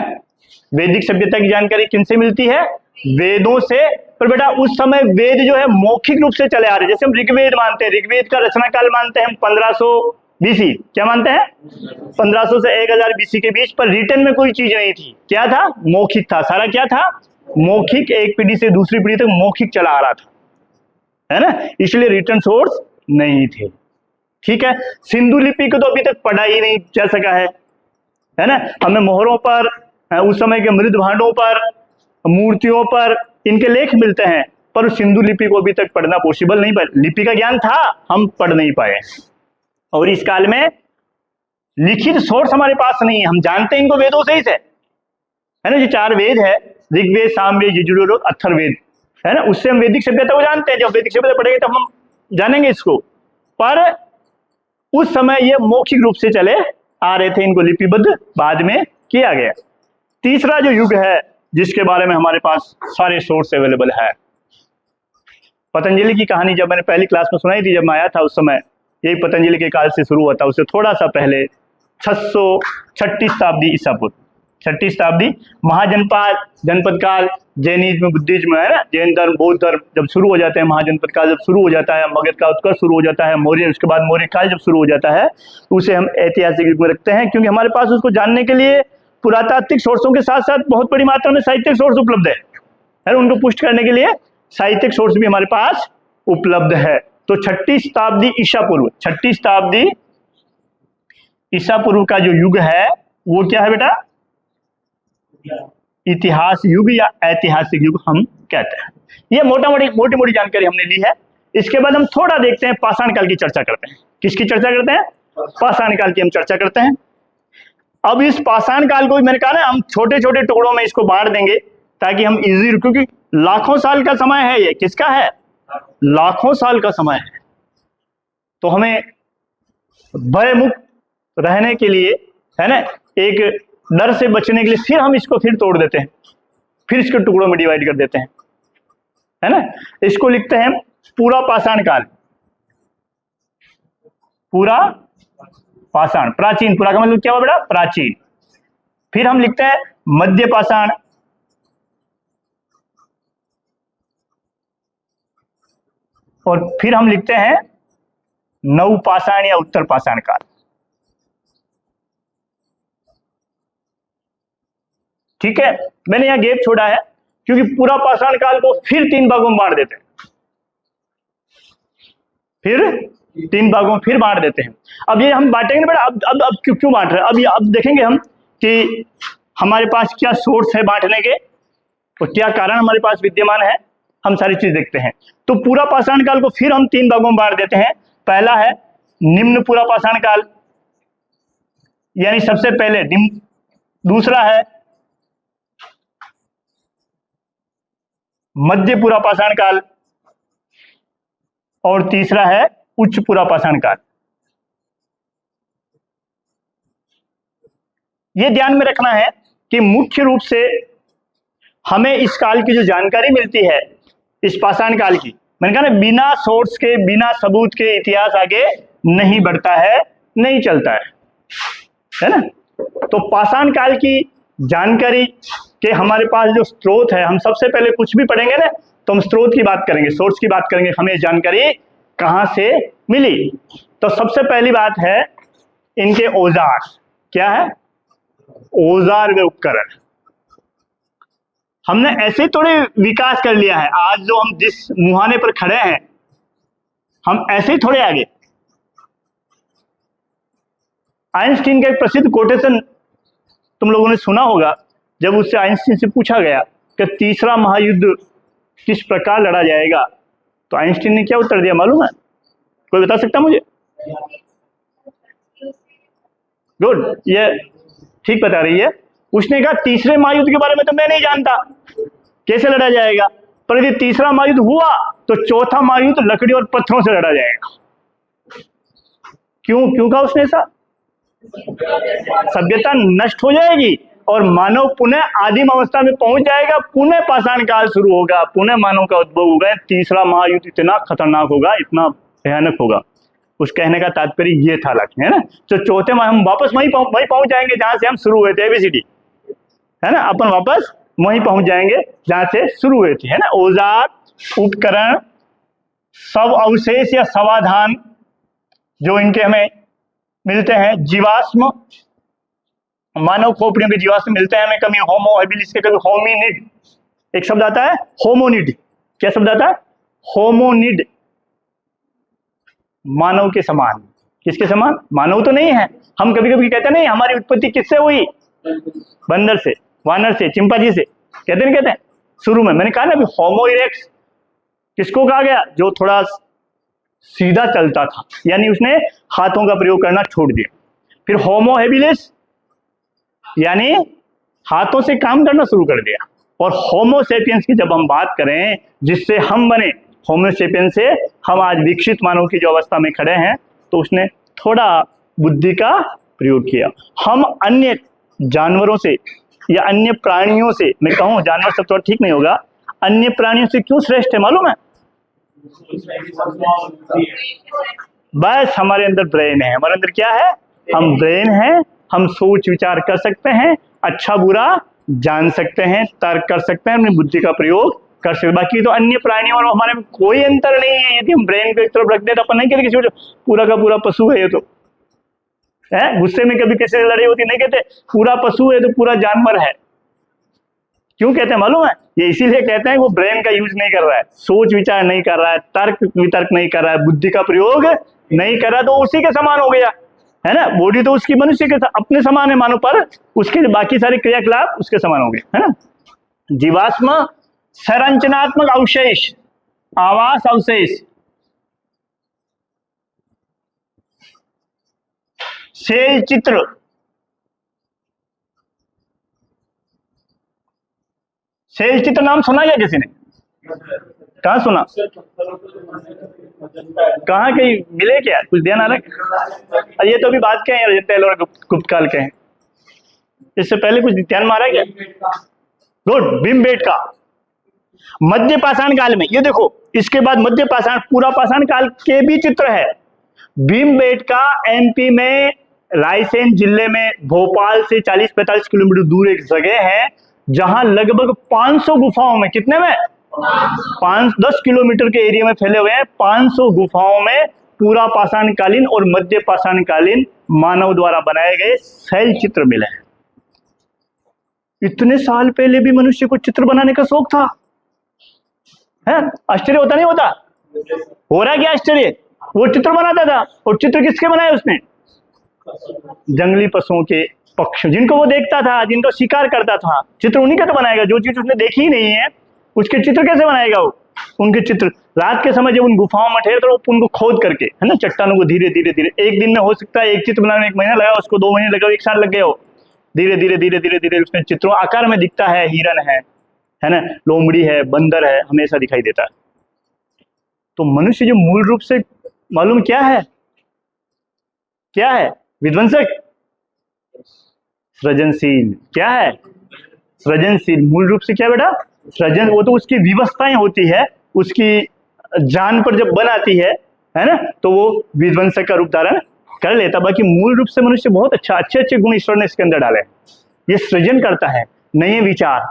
वैदिक सभ्यता की जानकारी किनसे मिलती है? वेदों से। पर बेटा उस समय वेद जो है मौखिक रूप से चले आ रहे, जैसे हम ऋग्वेद मानते हैं, ऋग्वेद का रचना काल मानते हैं हम 1500 बीसी, क्या मानते हैं 1500 से 1000 बीसी के बीच, पर रिटर्न में कोई चीज नहीं थी, क्या था? मौखिक था, सारा क्या था? मौखिक, एक पीढ़ी से दूसरी पीढ़ी तक मौखिक चला आ रहा था, है ना, इसलिए रिटर्न सोर्स नहीं थे। ठीक है, सिंधु लिपि को तो अभी तक पढ़ा ही नहीं जा सका है ना। हमें मोहरों पर, उस समय के मृद भांडों पर, मूर्तियों पर इनके लेख मिलते हैं, पर उस सिंधु लिपि को अभी तक पढ़ना पॉसिबल नहीं, लिपि का ज्ञान था, हम पढ़ नहीं पाए। और इस काल में लिखित सोर्स हमारे पास नहीं है, हम जानते हैं इनको वेदों से ही से, है ना। जो 4 वेद है, ऋग्वेद, सामवेद, यजुर्वेद और अथर्ववेद, है ना, उससे हम वैदिक सभ्यता को जानते हैं। जब वैदिक सभ्यता पढ़ेंगे तब हम जानेंगे इसको, पर उस समय ये मौखिक रूप से चले आ रहे थे, इनको लिपिबद्ध बाद में किया गया। तीसरा जो युग है जिसके बारे में हमारे पास सारे सोर्स अवेलेबल है, पतंजलि की कहानी जब मैंने पहली क्लास में सुनाई थी, जब मैं आया था उस समय यही पतंजलि के काल से शुरू हुआ था, उससे थोड़ा सा पहले 636 शताब्दी ईसा पूर्व, 6ठी शताब्दी जनपद काल, जैनिज्म, बुद्धिज्म, है ना, जैन धर्म, बौद्ध धर्म जब शुरू हो जाते हैं, महाजनपद काल जब शुरू हो जाता है, मगध का उत्कर्ष शुरू हो जाता है, मौर्य, उसके बाद मौर्य काल जब शुरू हो जाता है, तो उसे हम ऐतिहासिक युग में रखते हैं, क्योंकि हमारे पास उसको जानने के लिए पुरातात्विक सोर्सों के साथ साथ बहुत बड़ी मात्रा में साहित्यिक सोर्स उपलब्ध है, उनको पुष्ट करने के लिए साहित्यिक सोर्स भी हमारे पास उपलब्ध है। तो 6ठी शताब्दी ईसा पूर्व, 6ठी शताब्दी ईसा पूर्व का जो युग है वो क्या है बेटा? इतिहास युग या ऐतिहासिक युग हम कहते हैं। ये मोटी मोटी जानकारी हमने ली है। इसके बाद हम थोड़ा देखते हैं, पाषाण काल की चर्चा करते हैं। किसकी चर्चा करते हैं? पाषाण काल की हम चर्चा करते हैं। अब इस पाषाण काल को मैंने कहा ना, हम छोटे छोटे टुकड़ों में इसको बांट देंगे ताकि हम इजी, क्योंकि लाखों साल का समय है, ये किसका है? लाखों साल का समय है। तो हमें भयमुक्त रहने के लिए, है ना, एक डर से बचने के लिए फिर हम इसको फिर तोड़ देते हैं, फिर इसके टुकड़ों में डिवाइड कर देते हैं, है ना। इसको लिखते हैं पूरा पाषाण काल, पूरा पाषाण, प्राचीन, पूरा का मतलब क्या हुआ बेटा? प्राचीन। फिर हम लिखते हैं मध्य पाषाण, और फिर हम लिखते हैं नव पाषाण या उत्तर पाषाण काल। ठीक है, मैंने यहां गैप छोड़ा है क्योंकि पूरा पाषाण काल को फिर 3 भागों में बांट देते हैं, फिर 3 भागों में फिर बांट देते हैं। अब ये हम बांटेंगे बेटा, अब क्यों बांट रहे हैं? अब देखेंगे हम कि हमारे पास क्या सोर्स है बांटने के और क्या कारण हमारे पास विद्यमान है, हम सारी चीज देखते हैं। तो पूरा पाषाण काल को फिर हम 3 भागों में बांट देते हैं। पहला है निम्न पूरा पाषाण काल, यानी सबसे पहले निम्न, दूसरा है मध्य पूरा पाषाण काल, और तीसरा है उच्च पूरा पाषाण काल। यह ध्यान में रखना है कि मुख्य रूप से हमें इस काल की जो जानकारी मिलती है, इस पाषाण काल की, मैंने कहा ना, बिना सोर्स के, बिना सबूत के इतिहास आगे नहीं बढ़ता है, नहीं चलता है ना। तो पाषाण काल की जानकारी के हमारे पास जो स्रोत है, हम सबसे पहले कुछ भी पढ़ेंगे ना तो हम स्रोत की बात करेंगे, सोर्स की बात करेंगे, हमें जानकारी कहां से मिली। तो सबसे पहली बात है इनके औजार, क्या है? औजार व उपकरण। हमने ऐसे थोड़े विकास कर लिया है, आज जो हम जिस मुहाने पर खड़े हैं हम ऐसे ही थोड़े आगे। आइंस्टीन का एक प्रसिद्ध कोटेशन तुम लोगों ने सुना होगा, जब उससे आइंस्टीन से पूछा गया कि तीसरा महायुद्ध किस प्रकार लड़ा जाएगा, तो आइंस्टीन ने क्या उत्तर दिया मालूम है? कोई बता सकता मुझे? गुड, ये ठीक बता रही है। उसने कहा तीसरे महायुद्ध के बारे में तो मैं नहीं जानता, कैसे लड़ा जाएगा, पर यदि तीसरा महायुद्ध हुआ तो चौथा महायुद्ध लकड़ी और पत्थरों से लड़ा जाएगा। क्यों कहा उसने ऐसा? सभ्यता नष्ट हो जाएगी और मानव पुनः आदिम अवस्था में पहुंच जाएगा, पुनः पाषाण काल शुरू होगा, पुनः मानव का उद्भव होगा, तीसरा महायुद्ध इतना खतरनाक होगा, इतना भयानक होगा। उस कहने का तात्पर्य ये था लक्ष्य, है ना। तो चौथे में हम वापस वहीं पहुंच जाएंगे जहां से हम शुरू हुए थे, एबीसीडी, है ना, अपन वापस वहीं पहुंच जाएंगे जहां से शुरू हुए थे, है ना। औजार, उपकरण, सब अवशेष या समाधान जो इनके हमें मिलते हैं, जीवाश्म, मानव खोपड़ियों के जीवाश्म मिलते हैं हमें, कभी होमो हैबिलिस के, कभी होमिनिड, एक शब्द आता है होमोनिड। क्या शब्द आता है? होमोनिड, मानव के समान। किसके समान? मानव तो नहीं है, हम कभी कभी कहते नहीं हमारी उत्पत्ति किससे हुई? बंदर से, वानर से, चिंपांजी से, कहते नहीं कहते हैं शुरू में। मैंने कहा ना अभी होमो इरेक्ट्स किसको कहा गया? जो थोड़ा सीधा चलता था, यानी उसने हाथों का प्रयोग करना छोड़ दिया। फिर होमो हैबिलिस यानी हाथों से काम करना शुरू कर दिया। और होमो सेपियंस की जब हम बात करें, जिससे हम बने, होमो सेपियंस से हम आज विकसित मानव की जो अवस्था में खड़े हैं, तो उसने थोड़ा बुद्धि का प्रयोग किया। हम अन्य जानवरों से या अन्य प्राणियों से, मैं कहूँ जानवर सब थोड़ा ठीक नहीं होगा, अन्य प्राणियों से क्यों श्रेष्ठ है मालूम है? बस हमारे अंदर ब्रेन है। हमारे अंदर क्या है? हम ब्रेन है, हम सोच विचार कर सकते हैं, अच्छा बुरा जान सकते हैं, तर्क कर सकते हैं, अपनी बुद्धि का प्रयोग कर सकते हैं। बाकी तो अन्य प्राणियों और हमारे में कोई अंतर नहीं है। यदि हम ब्रेन को एक तरफ रख दे तो अपन नहीं कहते किसी को पूरा का पूरा पशु है ये तो है, गुस्से में कभी किसी से लड़ाई होती नहीं कहते पूरा पशु है तो पूरा जानवर है। क्यों कहते हैं मालूम है? ये इसीलिए कहते हैं वो ब्रेन का यूज नहीं कर रहा है, सोच विचार नहीं कर रहा है, तर्क वितर्क नहीं कर रहा है, बुद्धि का प्रयोग नहीं कर रहा है, तो उसी के समान हो गया, है ना। बॉडी तो उसकी मनुष्य के अपने समान है मानो, पर उसके बाकी सारे क्रियाकलाप उसके समान हो गए, है ना। जीवाश्म संरचनात्मक अवशेष, आवास अवशेष, सेल चित्र, सेल चित्र नाम सुना क्या किसी ने? कहाँ सुना? कहाँ कहीं मिले क्या? कुछ ध्यान आ रहा है? ये तो अभी बात के हैं टेल और गुप्त काल के हैं, इससे पहले कुछ ध्यान मारा क्या? गुड, भीमबेटका मध्य पाषाण काल में, ये देखो इसके बाद मध्य पाषाण, पूरा पाषाण काल के भी चित्र है। भीमबेटका एमपी में रायसेन जिले में भोपाल से 40-45 किलोमीटर दूर एक जगह है जहां लगभग 500 गुफाओं में, कितने में? 5-10 किलोमीटर के एरिया में फैले हुए हैं 500 गुफाओं में पूरा पाषाण कालीन और मध्य पाषाण कालीन मानव द्वारा बनाए गए शैल चित्र मिले हैं। इतने साल पहले भी मनुष्य को चित्र बनाने का शौक था, है? आश्चर्य होता नहीं होता? हो रहा है क्या आश्चर्य? वो चित्र बनाता था, और चित्र किसके बनाए उसने? जंगली पशुओं के, पक्षी जिनको वो देखता था, जिनको शिकार करता था, चित्र उन्हीं का तो बनाएगा। जो चीज उसने देखी ही नहीं है उसके चित्र कैसे बनाएगा वो? उनके चित्र रात के समय जब उन गुफाओं में ठहरे तो उनको खोद करके, है ना, चट्टानों को धीरे धीरे धीरे, एक दिन में हो सकता है एक चित्र बनाने में 1 महीना लगा, उसको 2 महीने लगे, 1 साल लग गए हो, धीरे धीरे धीरे धीरे धीरे उसमें चित्रों आकार में दिखता है, हिरन है ना, लोमड़ी है, बंदर है, हमेशा दिखाई देता है। तो मनुष्य जो मूल रूप से मालूम क्या है? क्या है? विध्वंसक, सृजनशील। क्या है? सृजनशील। मूल रूप से क्या बेटा? सृजन। वो तो उसकी व्यवस्थाएं होती है, उसकी जान पर जब बन आती है ना, तो वो विध्वंसक का रूप धारण कर लेता। बाकी मूल रूप से मनुष्य बहुत अच्छा, अच्छे अच्छे गुण ईश्वर ने इसके अंदर डाले। ये सृजन करता है, नए विचार,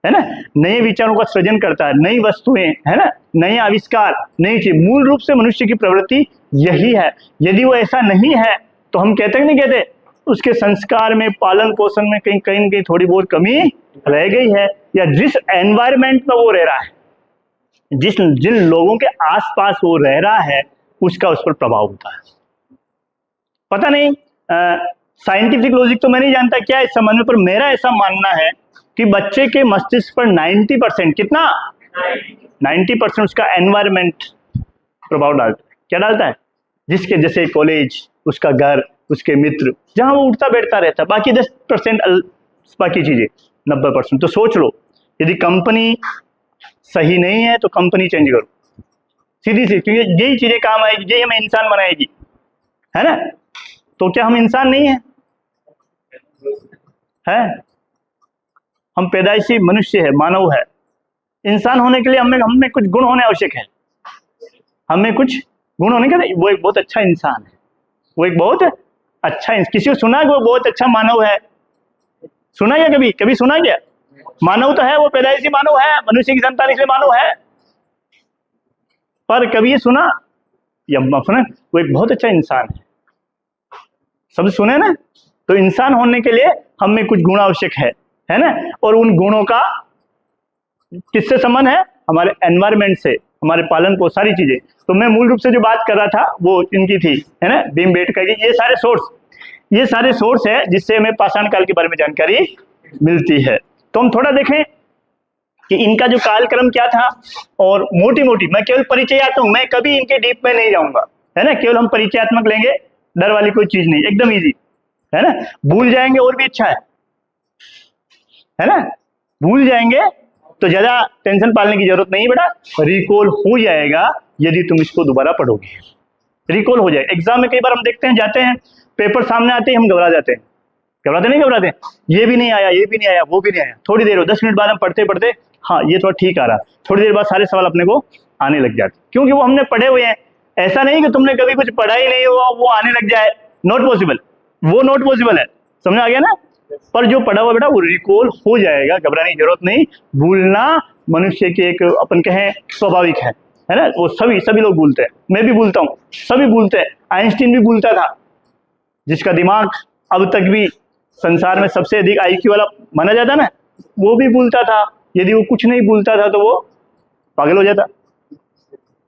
है ना, नए विचारों का सृजन करता है, नई वस्तुएं, है ना, नए आविष्कार, नई चीज। मूल रूप से मनुष्य की प्रवृत्ति यही है। यदि वो ऐसा नहीं है तो हम कहते हैं नहीं कहते, उसके संस्कार में, पालन पोषण में कहीं कहीं कहीं थोड़ी बहुत कमी रह गई है, या जिस एनवायरमेंट में वो रह रहा है, जिन लोगों के आसपास वो रह रहा है, उसका उस पर प्रभाव होता है। पता नहीं, साइंटिफिक लॉजिक तो मैं नहीं जानता क्या इस संबंध में, पर मेरा ऐसा मानना है कि बच्चे के मस्तिष्क पर 90%, कितना? 90% उसका एनवायरमेंट प्रभाव डालता है। क्या डालता है? जिसके जैसे कॉलेज, उसका घर, उसके मित्र, जहां वो उठता बैठता रहता है। बाकी 10% बाकी चीजें 90%। तो सोच लो, यदि कंपनी सही नहीं है तो कंपनी चेंज करो, सीधी सी, क्योंकि यही चीजें काम आएगी, यही हमें इंसान बनाएगी, है ना। तो क्या हम इंसान नहीं है? हम पैदाइशी मनुष्य है, मानव है। इंसान होने के लिए हमें कुछ गुण होने आवश्यक है, हमें कुछ गुण होने के लिए। वो एक बहुत अच्छा इंसान है, वो एक बहुत अच्छा, किसी को सुना कि वो बहुत अच्छा मानव है? सुना क्या? कभी सुना क्या? मानव तो है, वो पैदाइशी मानव है, मनुष्य की संतान इसलिए मानव है, पर कभी ये सुना या सुना वो एक बहुत अच्छा इंसान है? सब सुने ना। तो इंसान होने के लिए हमें कुछ गुण आवश्यक है ना। और उन गुणों का किससे संबंध है? हमारे एनवायरमेंट से, हमारे पालन पोषण, सारी चीजें। तो मैं मूल रूप से जो बात कर रहा था वो इनकी थी, है ना, भीमबेटका की। ये सारे सोर्स है जिससे हमें पाषाण काल के बारे में जानकारी मिलती है। तो हम थोड़ा देखें कि इनका जो कालक्रम क्या था, और मोटी मोटी मैं केवल परिचयात्मक, मैं कभी इनके डीप में नहीं जाऊंगा, है ना। केवल हम परिचयात्मक लेंगे, डर वाली कोई चीज नहीं, एकदम इजी, है ना। भूल जाएंगे और भी अच्छा है ना। भूल जाएंगे तो ज्यादा टेंशन पालने की जरूरत नहीं बेटा, रिकॉल हो जाएगा यदि तुम इसको दोबारा पढ़ोगे, रिकॉल हो जाए। एग्जाम में कई बार हम देखते हैं, जाते हैं, पेपर सामने आते ही हम घबरा जाते हैं, घबराते, ये भी नहीं आया, ये भी नहीं आया, वो भी नहीं आया। थोड़ी देर हो, 10 मिनट बाद हम पढ़ते पढ़ते, हाँ ये थोड़ा ठीक आ रहा, थोड़ी देर बाद सारे सवाल अपने को आने लग जाते, क्योंकि वो हमने पढ़े हुए हैं। ऐसा नहीं कि तुमने कभी कुछ पढ़ा ही नहीं हुआ वो आने लग जाए, नॉट पॉसिबल, वो नॉट पॉसिबल है, समझ आ गया ना। पर जो पढ़ा हुआ बेटा वो रिकॉल हो जाएगा, घबराने की जरूरत नहीं। भूलना मनुष्य के एक अपन कहें स्वाभाविक है ना। वो सभी लोग भूलते हैं, मैं भी भूलता हूँ, सभी भूलते हैं। आइंस्टीन भी भूलता था, जिसका दिमाग अब तक भी संसार में सबसे अधिक आईक्यू वाला माना जाता ना, वो भी भूलता था। यदि वो कुछ नहीं भूलता था तो वो पागल हो जाता।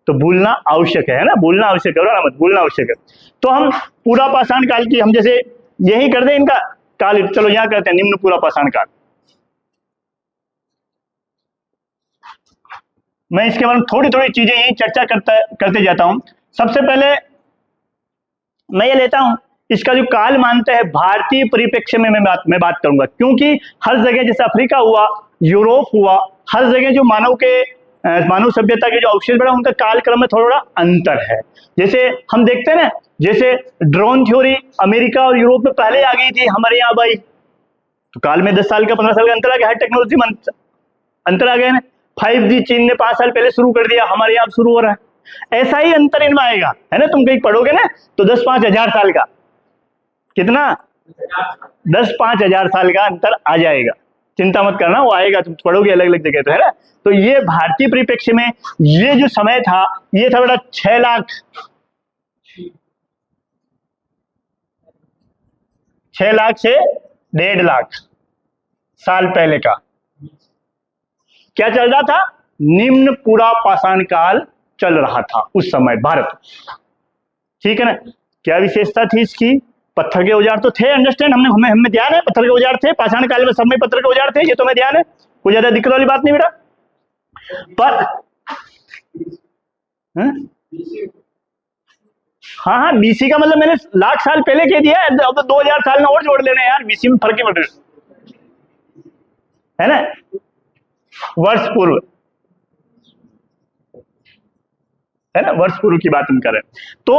तो भूलना आवश्यक है ना, भूलना आवश्यक है, मत भूलना आवश्यक है। तो हम पूरा पाषाण काल की, हम जैसे यही कर दें इनका काल, चलो यहां करते हैं निम्न पूरा पाषाण काल। मैं इसके बारे में थोड़ी थोड़ी चीजें यही चर्चा करते जाता हूं। सबसे पहले मैं ये लेता हूं, इसका जो काल मानते हैं भारतीय परिप्रेक्ष्य में मैं बात करूंगा, क्योंकि हर जगह जैसे अफ्रीका हुआ, यूरोप हुआ, हर जगह जो मानव सभ्यता के जो अवशेष बड़ा, उनका कालक्रम में थोड़ा अंतर है। जैसे हम देखते हैं ना, जैसे ड्रोन थ्योरी अमेरिका और यूरोप में पहले आ गई थी, हमारे यहाँ भाई तो काल में 10 साल का 15 साल का अंतर आ गया, हर टेक्नोलॉजी में अंतर आ गया ना। 5G चीन ने 5 साल पहले शुरू कर दिया, हमारे यहाँ शुरू हो रहा है। ऐसा ही अंतर इनमें आएगा, है ना। तुम कहीं पढ़ोगे ना तो 10-5 हजार साल का, कितना 10-5 हजार साल का अंतर आ जाएगा, चिंता मत करना, वो आएगा, तुम पढ़ोगे अलग अलग जगह, तो है ना। तो ये भारतीय परिप्रेक्ष्य में ये जो समय था, ये था बेटा 6 लाख 6 लाख से 1.5 लाख साल पहले का क्या चल रहा था? निम्न पूरा पाषाण काल चल रहा था उस समय भारत, ठीक है ना। क्या विशेषता थी इसकी? पत्थर के औजार तो थे, अंडरस्टैंड, हमें ध्यान है, पत्थर के औजार थे पाषाण काल में, सब में पत्थर के औजार थे, ये तो हमें ध्यान है, कोई ज्यादा दिक्कत वाली बात नहीं बेटा। पर हाँ, बीसी का मतलब मैंने लाख साल पहले कह दिया, अब तो 2000 साल में और जोड़ लेना यार, बीसी में फर्क ही पड़ है ना, वर्ष पूर्व, है ना, वर्ष पूर्व की बात हम करें। तो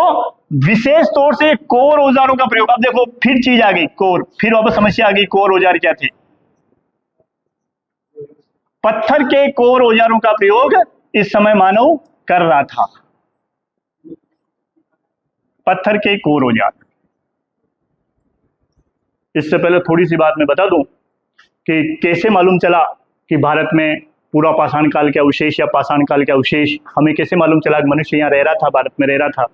विशेष तौर से कोर औजारों का प्रयोग, अब देखो फिर चीज आ गई, कोर, फिर वापस समस्या आ गई, कोर औजार क्या थे? पत्थर के कोर औजारों का प्रयोग इस समय मानव कर रहा था, पत्थर के कोर औजार। इससे पहले थोड़ी सी बात मैं बता दूं कि कैसे मालूम चला कि भारत में पूरा पाषाण काल के अवशेष या पाषाण काल के अवशेष, हमें कैसे मालूम चला कि मनुष्य यहाँ रह रहा था, भारत में रह रहा था।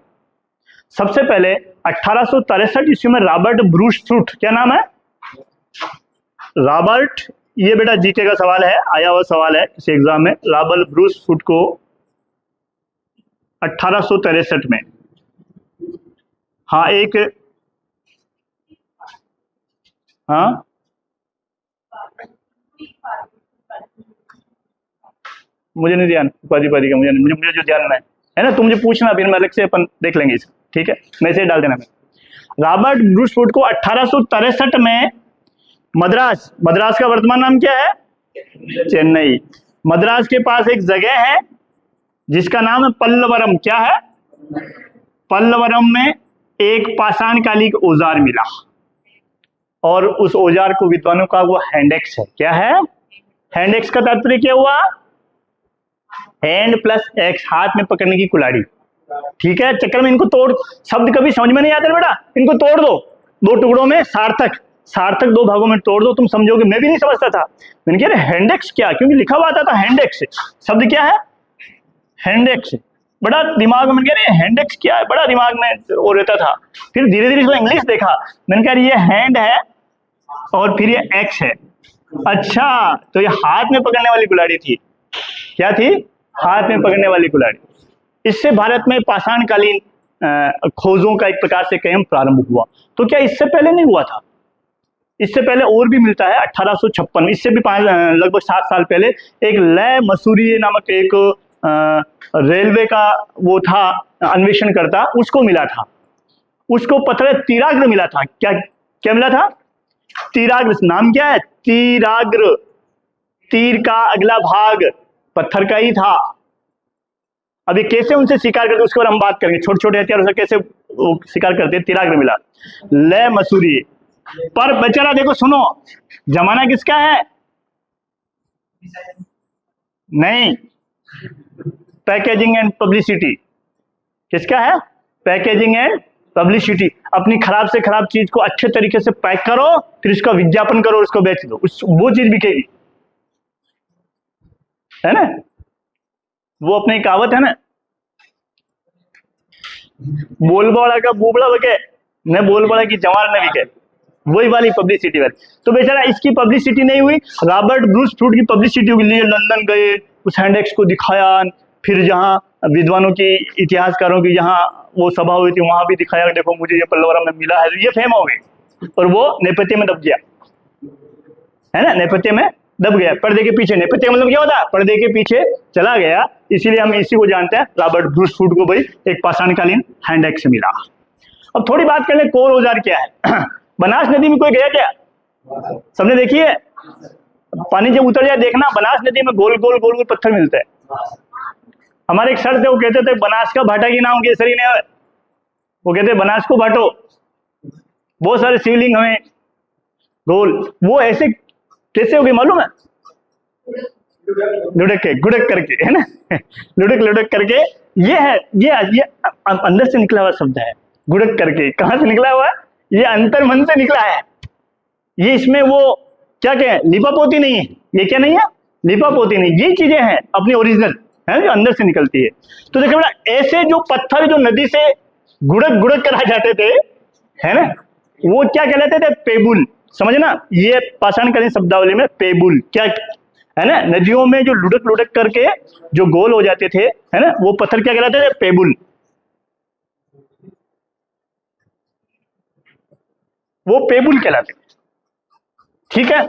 सबसे पहले 1863 ईस्वी में रॉबर्ट ब्रूस फ्रूट, क्या नाम है? रॉबर्ट, ये बेटा जीके का सवाल है, आया हुआ सवाल है किसी एग्जाम में। रॉबर्ट ब्रूस फ्रूट को 1863 में, हाँ एक, हाँ मुझे नहीं ध्यान उपाधि का, मुझे जो ध्यान है ना, तुम मुझे पूछना, फिर मैं अलग से अपन देख लेंगे इसे, ठीक है, मैसेज डाल देना। रॉबर्ट ब्रूस फ्रूट को 1863 में मद्रास, मद्रास का वर्तमान नाम क्या है? चेन्नई। मद्रास के पास एक जगह है जिसका नाम है पल्लवरम। क्या है? पल्लवरम में एक पाषाण कालिक औजार मिला और उस औजार को विद्वानों का वो हैंडेक्स है। क्या है? हैंडेक्स का तात्पर्य क्या हुआ? हैंड प्लस एक्स, हाथ में पकड़ने की कुल्हाड़ी। ठीक है, चक्कर में इनको तोड़, शब्द कभी समझ में नहीं आते बेटा, इनको तोड़ दो दो टुकड़ों में, सार्थक, सार्थक दो भागों में तोड़ दो, तुम समझोगे। मैं भी नहीं समझता था, मैंने कहा हैंडेक्स क्या, क्योंकि लिखा हुआ आता था हैंडेक्स, शब्द क्या है? हैंडेक्स। बड़ा दिमाग में, कह रहे हैंडेक्स क्या है, बड़ा दिमाग में वो रहता था। फिर धीरे धीरे इसको इंग्लिश देखा, मैंने कहा ये हैंड है और फिर ये एक्स है। अच्छा, तो ये हाथ में पकड़ने वाली कुल्हाड़ी थी। क्या थी? हाथ में पकड़ने वाली कुल्हाड़ी। इससे भारत में पाषाणकालीन खोजों का एक प्रकार से कैंप प्रारंभ हुआ। तो क्या इससे पहले नहीं हुआ था? इससे पहले और भी मिलता है 1856 में, इससे भी लगभग 7 साल पहले एक लय मसूरी नामक एक रेलवे का वो था अन्वेषण करता, उसको मिला था, उसको पत्थर तीराग्र मिला था। क्या क्या मिला था? तीराग्र। नाम क्या है? तीराग्र। तीर का अगला भाग पत्थर का ही था। अभी कैसे उनसे शिकार करते उसके बारे में हम बात करेंगे, छोटे छोटे हथियारों से कैसे वो शिकार करते हैं। तीराग्र मिला, लय मसूरी। पर बेचारा देखो, सुनो, जमाना किसका है? नहीं, पैकेजिंग एंड पब्लिसिटी। किसका है? Packaging and publicity. अपनी खराब से खराब चीज को अच्छे तरीके से पैक करो, फिर उसका विज्ञापन करो और उसको बेच दो, वो चीज बिकेगी, है ना? वो अपनी कहावत है ना, बोल बड़ा का बुबड़ा बके, न बोल बड़ा की जवान न बिके, वही वाली पब्लिसिटी वाली। तो बेचारा इसकी पब्लिसिटी नहीं हुई, रॉबर्ट ब्रूस फ्रूट की पब्लिसिटी के लिए लंदन गए, उस हैंडेक्स को दिखाया, फिर जहाँ विद्वानों की, इतिहासकारों की जहाँ वो सभा हुई थी वहां भी दिखाया, देखो मुझे ये पल्लवरम में मिला है। तो ये फेम हो गई और वो नेपथ्य में दब गया, है ना? नेपथ्य में दब गया, पर्दे के पीछे। नेपथ्य मतलब क्या होता है? पर्दे के पीछे चला गया। इसीलिए हम इसी को जानते हैं, रॉबर्ट ब्रूस फ्रूट को भाई एक पाषाणकालीन हैंडेक्स मिला। अब थोड़ी बात कर ले, कोर औजार क्या है? बनास नदी में कोई गया क्या? सबने देखी है? पानी जब उतर जाए देखना, बनास नदी में गोल गोल गोल गोल पत्थर मिलते हैं। हमारे एक सर थे, वो कहते थे बनास का भाटा की नाम केसरी ने, वो कहते बनास को भाटो। बहुत सारे शिवलिंग हमें गोल, वो ऐसे कैसे हो गए मालूम है? लुढ़क के, गुड़क करके, है ना? लुढ़क लुढ़क करके। ये है, ये अंदर से निकला हुआ शब्द है, गुड़क करके। कहां से निकला हुआ है? ये अंतर मन से निकला है। ये इसमें वो क्या कहें, लिपापोती नहीं है। ये क्या नहीं है? लिपापोती नहीं। ये चीजें हैं अपनी ओरिजिनल, है जो अंदर से निकलती है। तो देखो बेटा, ऐसे जो पत्थर जो नदी से गुड़क गुड़क कर आ जाते थे, है ना, वो क्या कहलाते थे? पेबुल। समझना, ये पाषाणकालीन शब्दावली में पेबुल क्या है ना, नदियों में जो लुढ़क लुढ़क करके जो गोल हो जाते थे, है ना, वो पत्थर क्या कहलाते थे? पेबुल। वो पेबुल कहलाते। ठीक है,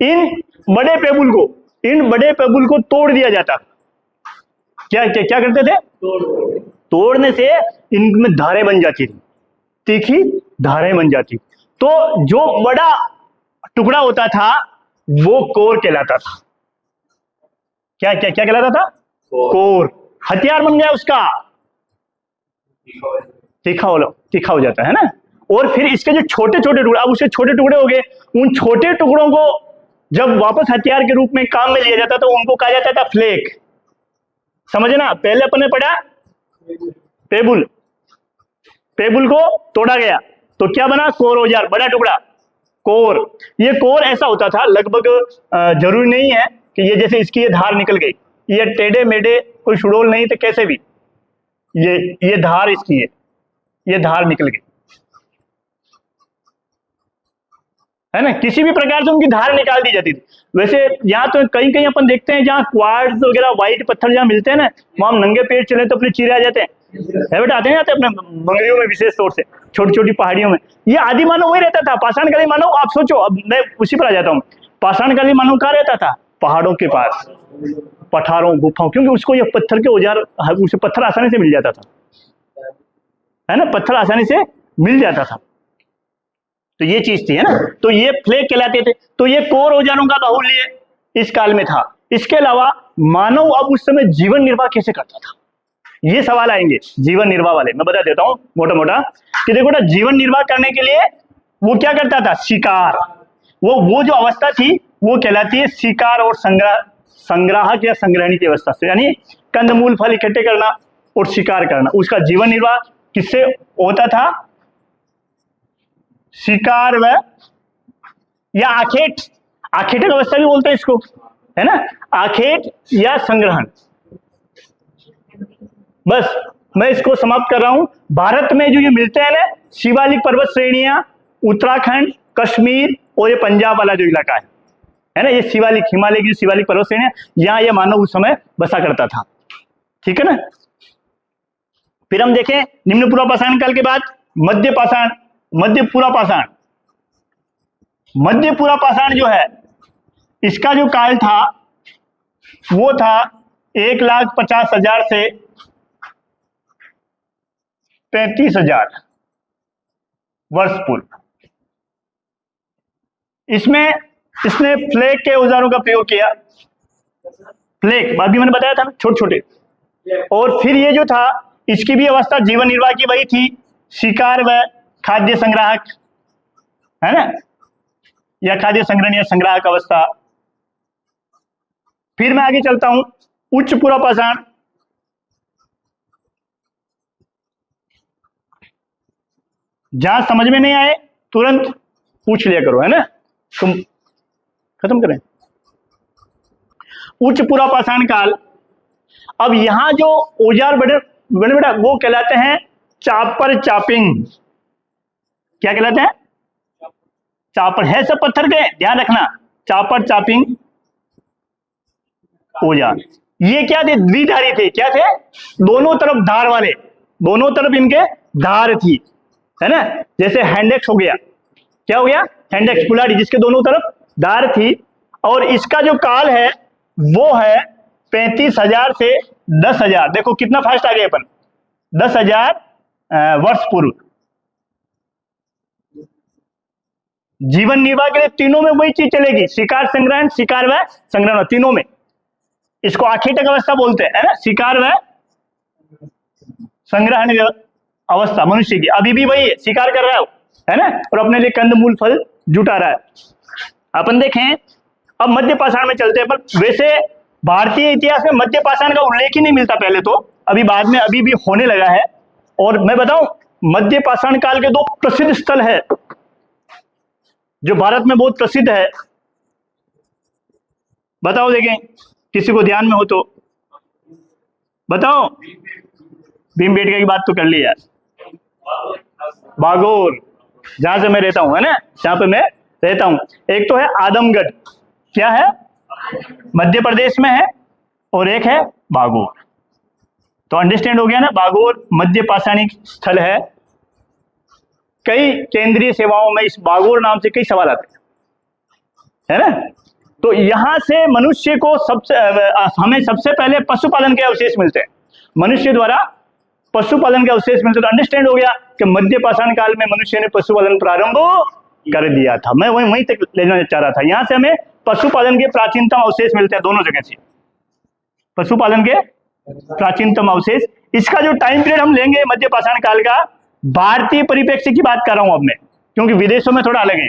इन बड़े पेबुल को तोड़ दिया जाता। क्या क्या क्या करते थे? तोड़ने से इनमें धारें बन जाती थी, तीखी धारें बन जाती। तो जो बड़ा टुकड़ा होता था वो कोर कहलाता था। क्या क्या क्या कहलाता था? कोर। हथियार बन गया उसका, तीखा हो जाता है ना। और फिर इसके जो छोटे छोटे टुकड़े, अब उसके छोटे टुकड़े हो गए, उन छोटे टुकड़ों को जब वापस हथियार के रूप में काम में लिया जाता तो उनको कहा जाता था फ्लेक। समझना, पहले अपन ने पढ़ा पेबुल, पेबुल को तोड़ा गया तो क्या बना? कोर औजार, बड़ा टुकड़ा, कोर। ये कोर ऐसा होता था, लगभग जरूरी नहीं है कि ये जैसे इसकी ये धार निकल गई, ये टेढ़े मेढ़े कोई सुडोल नहीं थे, कैसे भी ये धार इसकी है, ये धार निकल गई, है ना, किसी भी प्रकार से उनकी धार निकाल दी जाती थी। वैसे यहाँ तो कहीं कहीं अपन देखते हैं जहाँ क्वार्ट्ज वगैरह व्हाइट पत्थर जहाँ मिलते हैं ना, वहां हम नंगे पेट चले तो अपने चीरे आ जाते हैं, है बेटा, आते हैं अपने बंगलियों में, विशेष तौर से छोटी छोटी पहाड़ियों में। ये आदि मानव वही रहता था, पाषाणकालीन मानव। आप सोचो, अब मैं उसी पर आ जाता हूँ, पाषाणकालीन मानव कहाँ रहता था? पहाड़ों के पास, पठारों, गुफाओं, क्योंकि उसको ये पत्थर के औजार, उसे पत्थर आसानी से मिल जाता था, है ना, पत्थर आसानी से मिल जाता था। तो ये चीज थी, है ना। तो ये फ्लेग कहलाते थे। तो ये कोर औजारों का बाहुल्य इस काल में था। इसके अलावा मानव अब उस समय जीवन निर्वाह कैसे करता था, ये सवाल आएंगे जीवन निर्वाह वाले। मैं बता देता हूं मोटा मोटा कि देखो ना, जीवन निर्वाह करने के लिए वो क्या करता था, शिकार। वो जो अवस्था थी वो कहलाती है शिकार और संग्राहक या संग्रहणी की अवस्था से, यानी कंदमूल फल इकट्ठे करना और शिकार करना। उसका जीवन निर्वाह किससे होता था, शिकार व या आखेट, आखेटक अवस्था भी बोलते हैं इसको, है ना, आखेट या संग्रहण। बस मैं इसको समाप्त कर रहा हूं। भारत में जो ये मिलते हैं ना शिवालिक पर्वत श्रेणियां, उत्तराखंड, कश्मीर और ये पंजाब वाला जो इलाका है ना, ये शिवालिक, हिमालय की शिवालिक पर्वत श्रेणियां, यहाँ ये मानव उस समय बसा करता था। ठीक है ना। फिर हम देखें निम्न पूर्व पाषाण काल के बाद मध्य पाषाण, मध्य पूर्व पाषाण। मध्य पूर्व पाषाण जो है, इसका जो काल था वो था 1,50,000 से 35,000 वर्ष पूर्व। इसमें इसने फ्लेग के औजारों का प्रयोग किया। फ्लेग अभी मैंने बताया था ना, छोटे छोटे। और फिर ये जो था, इसकी भी अवस्था जीवन निर्वाह की वही थी, शिकार व खाद्य संग्राहक, है ना, या खाद्य संग्रहण या संग्राहक अवस्था। फिर मैं आगे चलता हूं, उच्च पूर्व पाषाण। जहां समझ में नहीं आए तुरंत पूछ लिया करो, है ना, तुम खत्म करें। उच्च पूर्व पाषाण काल। अब यहां जो औजार बड़े बेटा वो कहलाते हैं चापर चापिंग। क्या कहलाते हैं, चापर है सब पत्थर के, ध्यान रखना, चापर चापिंग औजार। ये क्या थे, द्विधारी थे। क्या थे, दोनों तरफ धार वाले, दोनों तरफ इनके धार थी, है ना। जैसे हैंडेक्स हो गया, क्या हो गया, हैंडेक्स कुल्हाड़ी, जिसके दोनों तरफ धार थी। और इसका जो काल है वो है 35,000 से 10,000। देखो कितना फास्ट आ गए अपन, 10,000 वर्ष पूर्व। जीवन निर्वाह के लिए तीनों में वही चीज चलेगी, शिकार संग्रहण, शिकार व संग्रहण, तीनों में। इसको आखेटक अवस्था बोलते हैं, है ना, शिकार व संग्रहण अवस्था मनुष्य की अभी भी वही है, शिकार कर रहा है ना, और अपने लिए कंदमूल फल जुटा रहा है। अपन देखें, अब मध्य पाषाण में चलते हैं। पर वैसे भारतीय इतिहास में मध्य पाषाण का उल्लेख ही नहीं मिलता पहले तो, अभी बाद में अभी भी होने लगा है। और मैं बताऊं, मध्य पाषाण काल के 2 प्रसिद्ध स्थल है जो भारत में बहुत प्रसिद्ध है। बताओ, देखें किसी को ध्यान में हो तो बताओ। भीमबेटका की बात तो कर ली यार। बागोर, जहां से मैं रहता हूं, है ना, जहां पे मैं रहता हूं। एक तो है आदमगढ़, क्या है, मध्य प्रदेश में है, और एक है बागोर। तो अंडरस्टैंड हो गया ना, बागोर मध्य पाषाणिक स्थल है। कई केंद्रीय सेवाओं में इस बागोर नाम से कई सवाल आते हैं, है ना। तो यहां से मनुष्य को हमें सबसे पहले पशुपालन के अवशेष मिलते हैं, मनुष्य द्वारा पशुपालन के अवशेष मिलते। तो अंडरस्टैंड हो गया कि मध्य पाषाण काल में मनुष्य ने पशुपालन प्रारंभ कर दिया था। मैं वहीं तक लेना चाह रहा था। यहां से हमें पशुपालन के प्राचीनतम अवशेष मिलते हैं, दोनों जगह से पशुपालन के प्राचीनतम अवशेष। इसका जो टाइम पीरियड हम लेंगे मध्य पाषाण काल का, भारतीय परिप्रेक्ष्य की बात कर रहा हूं अब मैं, क्योंकि विदेशों में थोड़ा अलग है।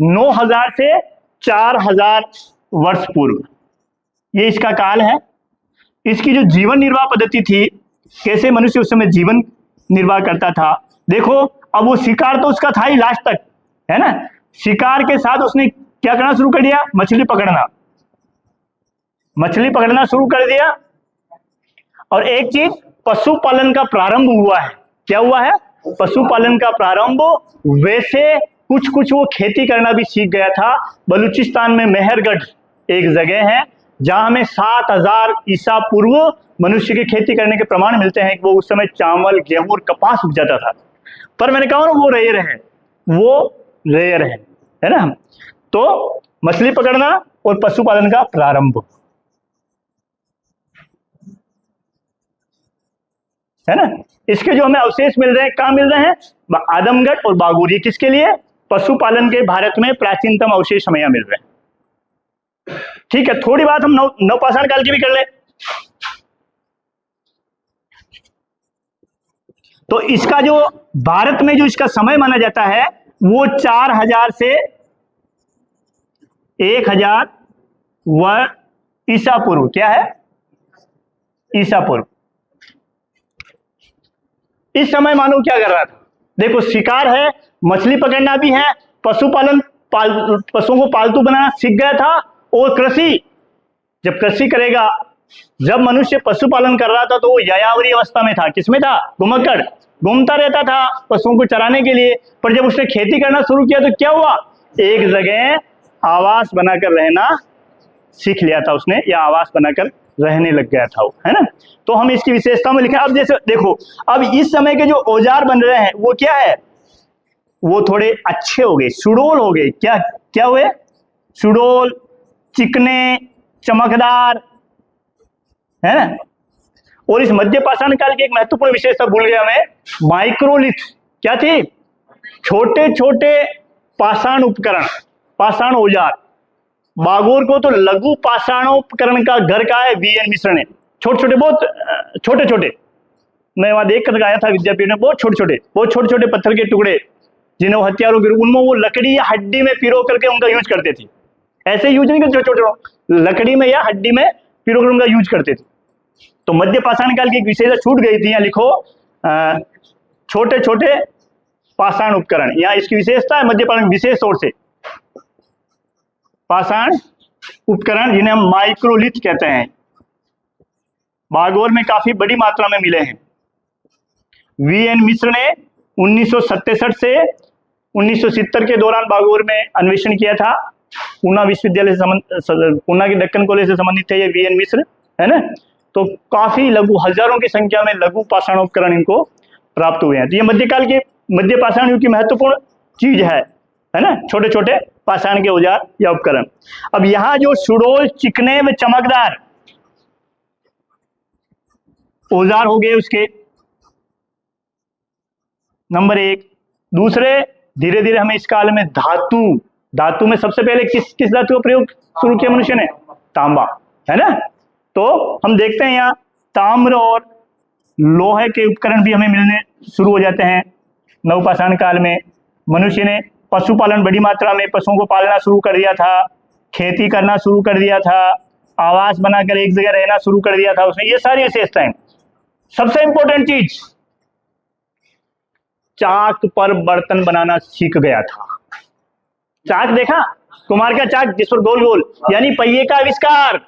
9,000 से 4,000 वर्ष पूर्व ये इसका काल है। इसकी जो जीवन निर्वाह पद्धति थी, कैसे मनुष्य उस समय जीवन निर्वाह करता था, देखो। अब वो शिकार तो उसका था ही लास्ट तक, है ना। शिकार के साथ उसने क्या करना शुरू कर दिया, मछली पकड़ना, मछली पकड़ना शुरू कर दिया। और एक चीज, पशुपालन का प्रारंभ हुआ है। क्या हुआ है, पशुपालन का प्रारंभ। वैसे कुछ कुछ वो खेती करना भी सीख गया था। बलूचिस्तान में मेहरगढ़ एक जगह है जहां हमें 7,000 ईसा पूर्व मनुष्य की खेती करने के प्रमाण मिलते हैं कि वो उस समय चावल, गेहूं और कपास उपजाता था। पर मैंने कहा ना, वो रेयर है, वो रेयर है ना। तो मछली पकड़ना और पशुपालन का प्रारंभ, है ना। इसके जो हमें अवशेष मिल रहे हैं, कहां मिल रहे हैं, आदमगढ़ और बागोर। ये किसके लिए, पशुपालन के भारत में प्राचीनतम अवशेष हमें यहाँ मिल रहे हैं। ठीक है, थोड़ी बात हम नवपाषाण काल की भी कर ले। तो इसका जो भारत में जो इसका समय माना जाता है वो 4000 से 1000 ईसा पूर्व, क्या है, ईसा पूर्व। इस समय मानव क्या कर रहा था? देखो, शिकार है, मछली पकड़ना भी है, पशुपालन, पशुओं को पालतू बनाना सीख गया था, और कृषि, जब कृषि करेगा, जब मनुष्य पशुपालन कर रहा था तो वो यायावरी अवस्था में था। किसमें था? घुमक्कड़, घूमता रहता था पशुओं को चराने के लिए। पर जब उसने खेती करना शुरू किया तो क्या हुआ? एक जगह आवास बनाकर रहना सीख लिया था उसने, या आवास बनाकर रहने लग गया था वो, है ना। तो हम इसकी विशेषता में लिखे। अब जैसे देखो, अब इस समय के जो औजार बन रहे हैं वो क्या है? वो थोड़े अच्छे हो गए, सुडोल हो गए। क्या क्या हुए? सुडोल, चिकने, चमकदार, है ना। और इस मध्य पाषाण काल की एक महत्वपूर्ण विशेषता भूल गया मैं, माइक्रोलिथ। क्या थी? छोटे छोटे पाषाण उपकरण, पाषाण औजार। बागोर को तो लघु पाषाणोपकरण का घर कहा है वीएन मिश्र ने। छोटे छोटे, बहुत छोटे छोटे, मैं वहां देख कर आया था विद्यापीठ में, बहुत छोटे छोटे पत्थर के टुकड़े जिन्हें वो हथियारों के रूप, उनमें वो लकड़ी या हड्डी में पिरो करके उनका यूज करते थे। ऐसे यूज नहीं करते, छोटे छोटे लकड़ी में या हड्डी में पिरो कर उनका यूज करते थे। तो मध्य पाषाण काल की एक विशेषता छूट गई थी, यहाँ लिखो, छोटे छोटे पाषाण उपकरण। यहाँ इसकी विशेषता है मध्य पाषाण, विशेष तौर से पाषाण उपकरण जिन्हें हम माइक्रोलिथ कहते हैं, बागोर में काफी बड़ी मात्रा में मिले हैं। वीएन मिश्र ने 1967 से 1970 के दौरान बागोर में अन्वेषण किया था। पूना विश्वविद्यालय से पूना के दक्कन कॉलेज से संबंधित थे ये वीएन मिश्र, है ना। तो काफी लघु, हजारों की संख्या में लघु पाषाण उपकरण इनको प्राप्त हुए हैं। तो ये मध्यकाल के, मध्य पाषाण युग की महत्वपूर्ण चीज है ना, छोटे छोटे पाषाण के औजार या उपकरण। अब यहाँ जो सुडोल, चिकने व चमकदार औजार हो गए उसके, नंबर एक। दूसरे, धीरे धीरे हमें इस काल में धातु में सबसे पहले किस धातु का प्रयोग शुरू किया मनुष्य ने? तांबा, है ना। तो हम देखते हैं यहाँ ताम्र और लोहे के उपकरण भी हमें मिलने शुरू हो जाते हैं नवपाषाण काल में। मनुष्य ने पशुपालन, बड़ी मात्रा में पशुओं को पालना शुरू कर दिया था, खेती करना शुरू कर दिया था, आवास बनाकर एक जगह रहना शुरू कर दिया था उसने। ये सारी विशेषताएं। सबसे इंपॉर्टेंट चीज, चाक पर बर्तन बनाना सीख गया था। चाक देखा, कुम्हार का चाक जिस पर गोल गोल, यानी पहिए का आविष्कार,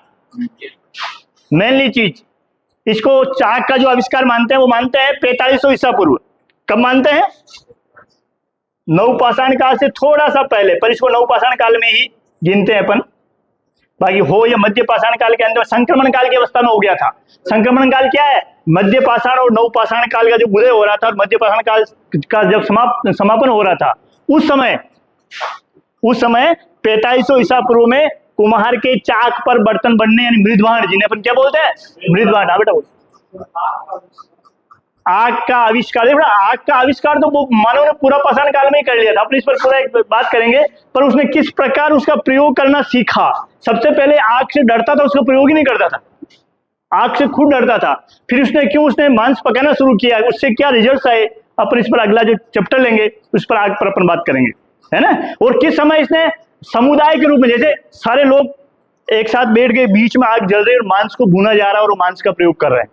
मेनली चीज। इसको चाक का जो आविष्कार मानते हैं वो मानते हैं 4500 ईसा पूर्व। कब मानते हैं? नवपाषाण काल से थोड़ा सा पहले, पर इसको नवपाषाण काल में ही गिनते हैं अपन। बाकी हो या मध्य पाषाण काल के अंदर, संक्रमण काल की अवस्था में हो गया था। संक्रमण काल क्या है? मध्य पाषाण और नवपाषाण काल का जो उदय हो रहा था और मध्य पाषाण काल का जब समापन हो रहा था, उस समय 4500 ईसा पूर्व में कुम्हार के चाक पर बर्तन बनने, यानी मृदभांड, जिन्हें अपन क्या बोलते हैं? मृदभांड। बेटा बोल, आग का आविष्कार। आग का आविष्कार तो मानव ने पूरा पाषाण काल में ही कर लिया था। अपने इस पर पूरा एक बात करेंगे, पर उसने किस प्रकार उसका प्रयोग करना सीखा। सबसे पहले आग से डरता था, उसका प्रयोग ही नहीं करता था, आग से खुद डरता था। फिर उसने मांस पकाना शुरू किया, उससे क्या रिजल्ट आए, अपन इस पर अगला जो चैप्टर लेंगे उस पर आग पर अपन बात करेंगे, है ना। और किस समय इसने समुदाय के रूप में, जैसे सारे लोग एक साथ बैठ के बीच में आग जल रही है और मांस को भुना जा रहा है और वो मांस का प्रयोग कर रहे हैं,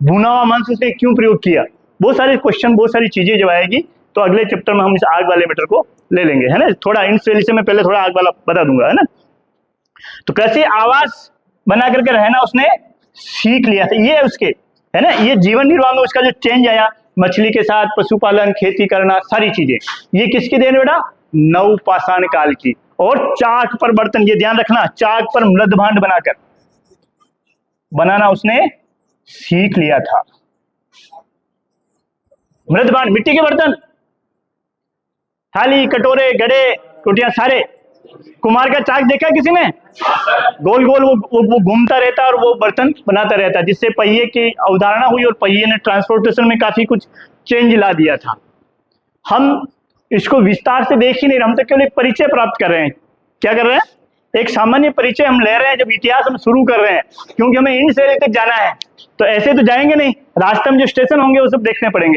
भुना हुआ मांस उसने क्यों प्रयोग किया, बहुत सारे क्वेश्चन, बहुत सारी चीजें जब आएगी तो अगले चैप्टर में हम इस आग वाले मैटर को ले लेंगे, है ना। थोड़ा इंस्टेलिसे में पहले थोड़ा आग वाला बता दूंगा, है ना। तो कैसे आवास बना करके रहना उसने सीख लिया था, ये उसके, है ना। ये जीवन निर्वाह में उसका जो चेंज आया, मछली के साथ पशुपालन, खेती करना, सारी चीजें, ये किसकी देन बेटा? नवपाषाण काल की। और चाक पर बर्तन, ये ध्यान रखना, चाक पर मृदभांड बनाना उसने सीख लिया था। मृदभांड, मिट्टी के बर्तन, थाली, कटोरे, घड़े, टोटियां, सारे। कुम्हार का चाक देखा किसी ने? गोल गोल वो घूमता रहता और वो बर्तन बनाता रहता, जिससे पहिए की अवधारणा हुई और पहिए ने ट्रांसपोर्टेशन में काफी कुछ चेंज ला दिया था। हम इसको विस्तार से देख ही नहीं रहे, हम तो केवल एक परिचय प्राप्त कर रहे हैं। क्या कर रहे हैं? एक सामान्य परिचय हम ले रहे हैं जब इतिहास हम शुरू कर रहे हैं, क्योंकि हमें इंड से तक जाना है। तो ऐसे तो जाएंगे नहीं, रास्ते में जो स्टेशन होंगे वो सब देखने पड़ेंगे।